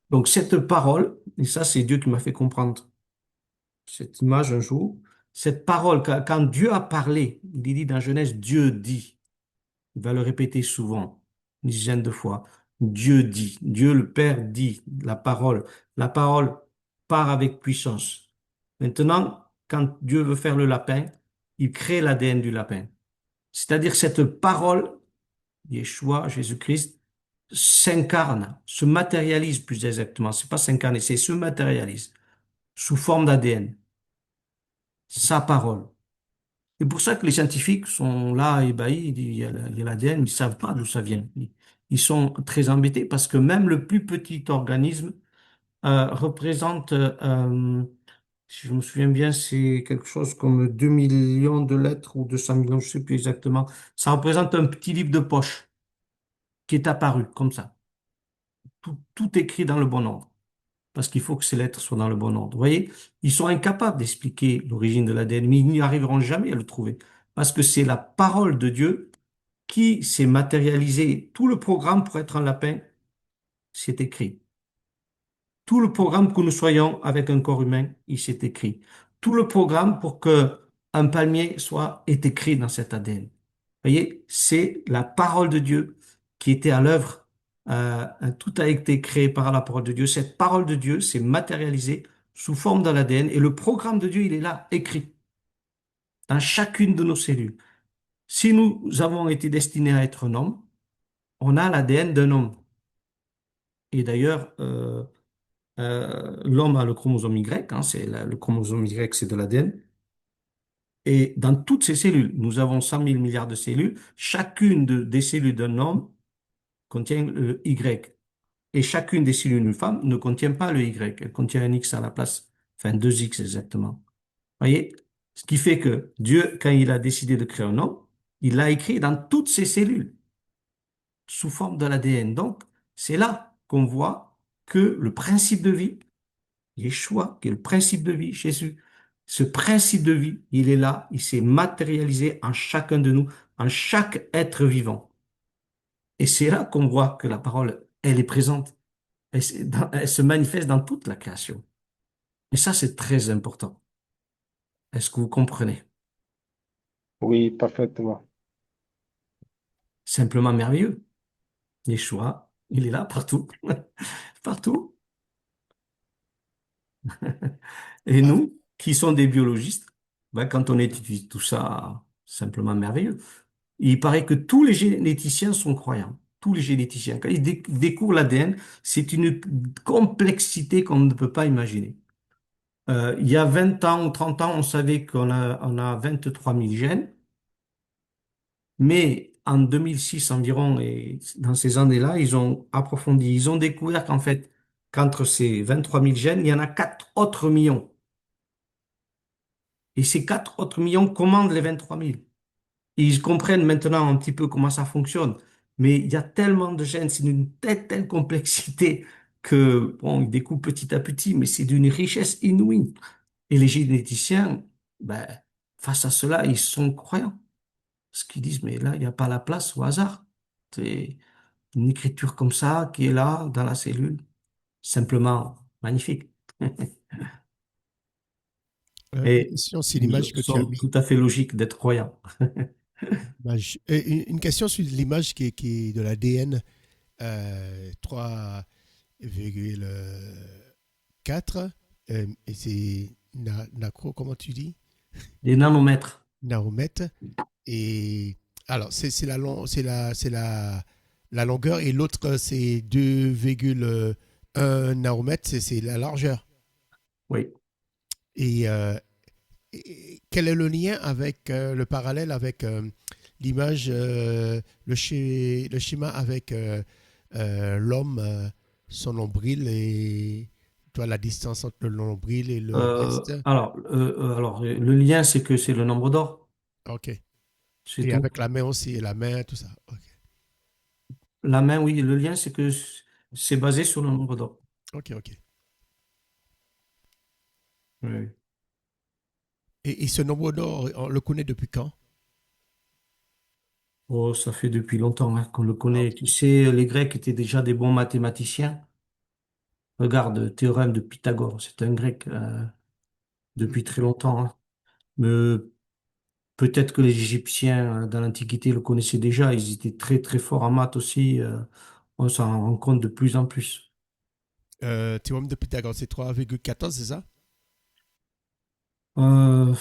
Speaker 1: Donc cette parole, et ça c'est Dieu qui m'a fait comprendre cette image un jour, cette parole, quand Dieu a parlé, il est dit dans Genèse, Dieu dit, il va le répéter souvent, une dizaine de fois, Dieu dit, Dieu le Père dit, la parole part avec puissance. Maintenant, quand Dieu veut faire le lapin, il crée l'ADN du lapin. C'est-à-dire cette parole, Yeshua, Jésus-Christ, s'incarne, se matérialise plus exactement. C'est pas s'incarner, c'est se matérialise. sous forme d'ADN, sa parole. C'est pour ça que les scientifiques sont là ébahis, ils disent, il y a l'ADN, ils ne savent pas d'où ça vient. Ils sont très embêtés parce que même le plus petit organisme représente, si je me souviens bien, c'est quelque chose comme 2 millions de lettres ou 200 millions, je ne sais plus exactement. Ça représente un petit livre de poche qui est apparu comme ça, tout écrit dans le bon ordre, parce qu'il faut que ces lettres soient dans le bon ordre. Vous voyez, ils sont incapables d'expliquer l'origine de l'ADN, mais ils n'y arriveront jamais à le trouver, parce que c'est la parole de Dieu qui s'est matérialisée. Tout le programme pour être un lapin, c'est écrit. Tout le programme que nous soyons avec un corps humain, il s'est écrit. Tout le programme pour que un palmier soit est écrit dans cet ADN. Vous voyez, c'est la parole de Dieu qui était à l'œuvre. Tout a été créé par la parole de Dieu. Cette parole de Dieu s'est matérialisée sous forme dans l'ADN et le programme de Dieu, il est là, écrit dans chacune de nos cellules. Si nous avons été destinés à être un homme, on a l'ADN d'un homme. Et d'ailleurs, l'homme a le chromosome Y, hein, le chromosome Y, c'est de l'ADN. Et dans toutes ces cellules, nous avons 100 000 milliards de cellules. Chacune des cellules d'un homme contient le Y. Et chacune des cellules d'une femme ne contient pas le Y. Elle contient un X à la place. Enfin, deux X exactement. Voyez? Ce qui fait que Dieu, quand il a décidé de créer un homme, il l'a écrit dans toutes ses cellules, sous forme de l'ADN. Donc, c'est là qu'on voit que le principe de vie, Yeshua, qui est le principe de vie, Jésus. Ce principe de vie, il est là, il s'est matérialisé en chacun de nous, en chaque être vivant. Et c'est là qu'on voit que la parole, elle est présente. Elle se manifeste dans toute la création. Et ça, c'est très important. Est-ce que vous comprenez?
Speaker 6: Oui, parfaitement.
Speaker 1: Simplement merveilleux. Yeshua, il est là partout. Partout. Et
Speaker 3: Ah,
Speaker 1: nous, qui sommes des biologistes, ben, quand on étudie tout ça, simplement merveilleux. Il paraît que tous les généticiens sont croyants. Tous les généticiens. Quand ils découvrent l'ADN, c'est une complexité qu'on ne peut pas imaginer. Il y a 20 ans ou 30 ans, on savait on a 23 000 gènes, mais en 2006 environ, et dans ces années-là, ils ont approfondi, ils ont découvert qu'en fait, qu'entre ces 23 000 gènes, il y en a 4 autres millions. Et ces 4 autres millions commandent les 23 000. Ils comprennent maintenant un petit peu comment ça fonctionne. Mais il y a tellement de gènes, c'est d'une telle complexité que, bon, ils découpent petit à petit, mais c'est d'une richesse inouïe. Et les généticiens, ben, face à cela, ils sont croyants. Parce qu'ils disent, mais là, il n'y a pas la place au hasard. C'est une écriture comme ça qui est là, dans la cellule. Simplement magnifique.
Speaker 3: une
Speaker 1: Et
Speaker 3: question, c'est
Speaker 1: nous
Speaker 3: l'image que tu as
Speaker 1: sommes
Speaker 3: mis.
Speaker 1: tout à fait logiques d'être croyants.
Speaker 3: Une question sur l'image qui est de l'ADN 3,4. Et c'est nacro, comment tu dis?
Speaker 1: Des nanomètres.
Speaker 3: Nanomètre. Et alors, c'est la longueur et l'autre, c'est 2,1 nanomètre, c'est la largeur.
Speaker 1: Oui.
Speaker 3: Et, quel est le lien avec le parallèle avec l'image, le schéma avec l'homme, son nombril et toi, la distance entre le nombril et le reste?
Speaker 1: Le lien, c'est que c'est le nombre d'or.
Speaker 3: Ok.
Speaker 1: C'est
Speaker 3: Et
Speaker 1: tout.
Speaker 3: avec la main aussi, la main, tout ça. Ok.
Speaker 1: La main, oui, le lien, c'est que c'est basé sur le nombre d'or.
Speaker 3: Ok, ok.
Speaker 1: Oui.
Speaker 3: Et ce nombre d'or, on le connaît depuis quand?
Speaker 1: Oh, ça fait depuis longtemps hein, qu'on le
Speaker 3: Ah,
Speaker 1: connaît.
Speaker 3: ok.
Speaker 1: Tu sais, les Grecs étaient déjà des bons mathématiciens. Regarde, le théorème de Pythagore, c'est un Grec depuis très longtemps. Hein. Mais peut-être que les Égyptiens dans l'Antiquité le connaissaient déjà. Ils étaient très très forts en maths aussi. On s'en rend compte de plus en plus.
Speaker 3: Théorème de Pythagore, c'est 3,14, c'est ça?
Speaker 1: Euh,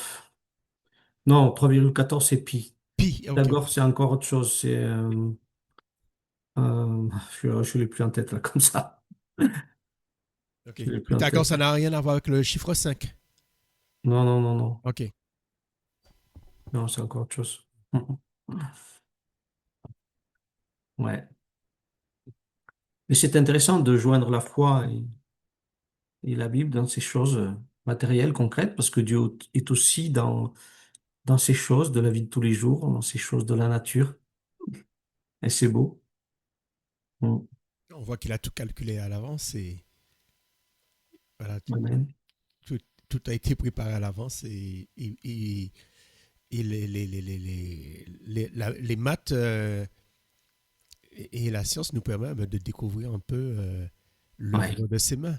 Speaker 1: non, 3,14 c'est pi.
Speaker 3: Pi, ok, ok.
Speaker 1: Pythagore, c'est encore autre chose. Je ne l'ai plus en tête là comme ça.
Speaker 3: Ok.
Speaker 1: Je l'ai plus en
Speaker 3: Pythagore,
Speaker 1: tête.
Speaker 3: ça n'a rien à voir avec le chiffre 5.
Speaker 1: Non, non, non, non.
Speaker 3: Ok.
Speaker 1: Non, c'est encore autre chose. Ouais. Mais c'est intéressant de joindre la foi et la Bible dans ces choses matérielles, concrètes, parce que Dieu est aussi dans ces choses de la vie de tous les jours, dans ces choses de la nature. Et c'est beau. Mm.
Speaker 3: On voit qu'il a tout calculé à l'avance et voilà,
Speaker 1: Amen.
Speaker 3: tout, tout a été préparé à l'avance et les maths et la science nous permettent de découvrir un peu
Speaker 1: Ouais.
Speaker 3: l'œuvre de ses mains.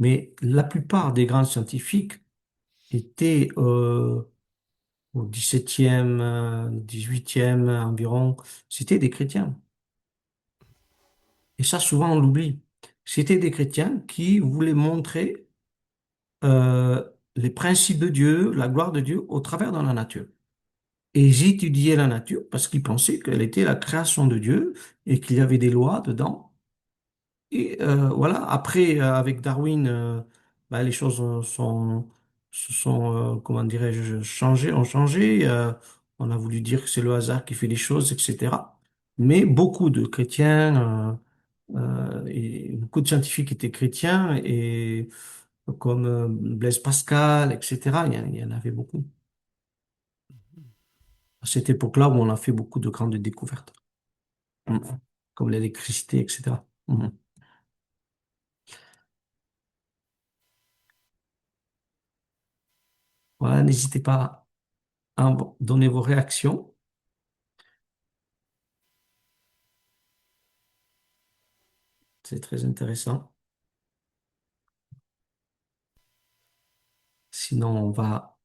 Speaker 1: Mais la plupart des grands scientifiques étaient au 17e, 18e environ, c'était des chrétiens. Et ça, souvent, on l'oublie. C'était des chrétiens qui voulaient montrer euh, les principes de Dieu, la gloire de Dieu au travers de la nature. Et ils étudiaient la nature parce qu'ils pensaient qu'elle était la création de Dieu et qu'il y avait des lois dedans. Et voilà, après, avec Darwin, bah, les choses se sont, comment dirais-je, changées, ont changé. On a voulu dire que c'est le hasard qui fait les choses, etc. Mais beaucoup de chrétiens et beaucoup de scientifiques étaient chrétiens, et comme Blaise Pascal, etc. Il y en avait beaucoup. À cette époque-là où on a fait beaucoup de grandes découvertes, Mhm. Comme l'électricité, etc. Mhm. Voilà, n'hésitez pas à donner vos réactions. C'est très intéressant. Sinon, on va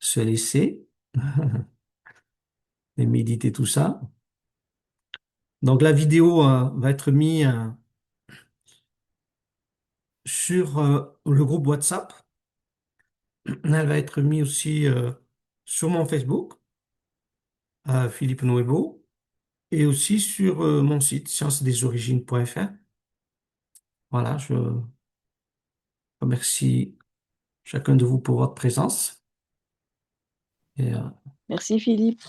Speaker 1: se laisser et méditer tout ça. Donc, la vidéo va être mise sur le groupe WhatsApp. Elle va être mise aussi sur mon Facebook, Philippe Nuevo, et aussi sur mon site, sciencesdesorigines.fr. Voilà, je remercie chacun de vous pour votre présence. Et
Speaker 4: Merci Philippe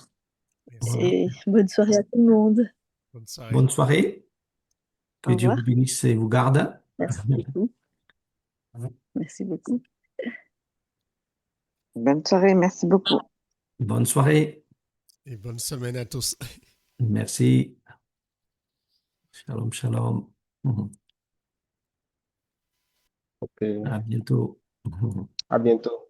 Speaker 3: Merci.
Speaker 1: voilà.
Speaker 4: et bonne soirée à tout le monde.
Speaker 3: Bonne soirée.
Speaker 1: Bonne soirée. Que
Speaker 4: Au
Speaker 1: Dieu vous
Speaker 4: revoir.
Speaker 1: bénisse et vous garde.
Speaker 4: Merci beaucoup. Merci beaucoup.
Speaker 2: Bonne soirée, merci beaucoup.
Speaker 1: Bonne soirée.
Speaker 3: Et bonne semaine à tous.
Speaker 1: Merci. Shalom, shalom.
Speaker 6: Ok.
Speaker 1: À bientôt.
Speaker 6: À bientôt.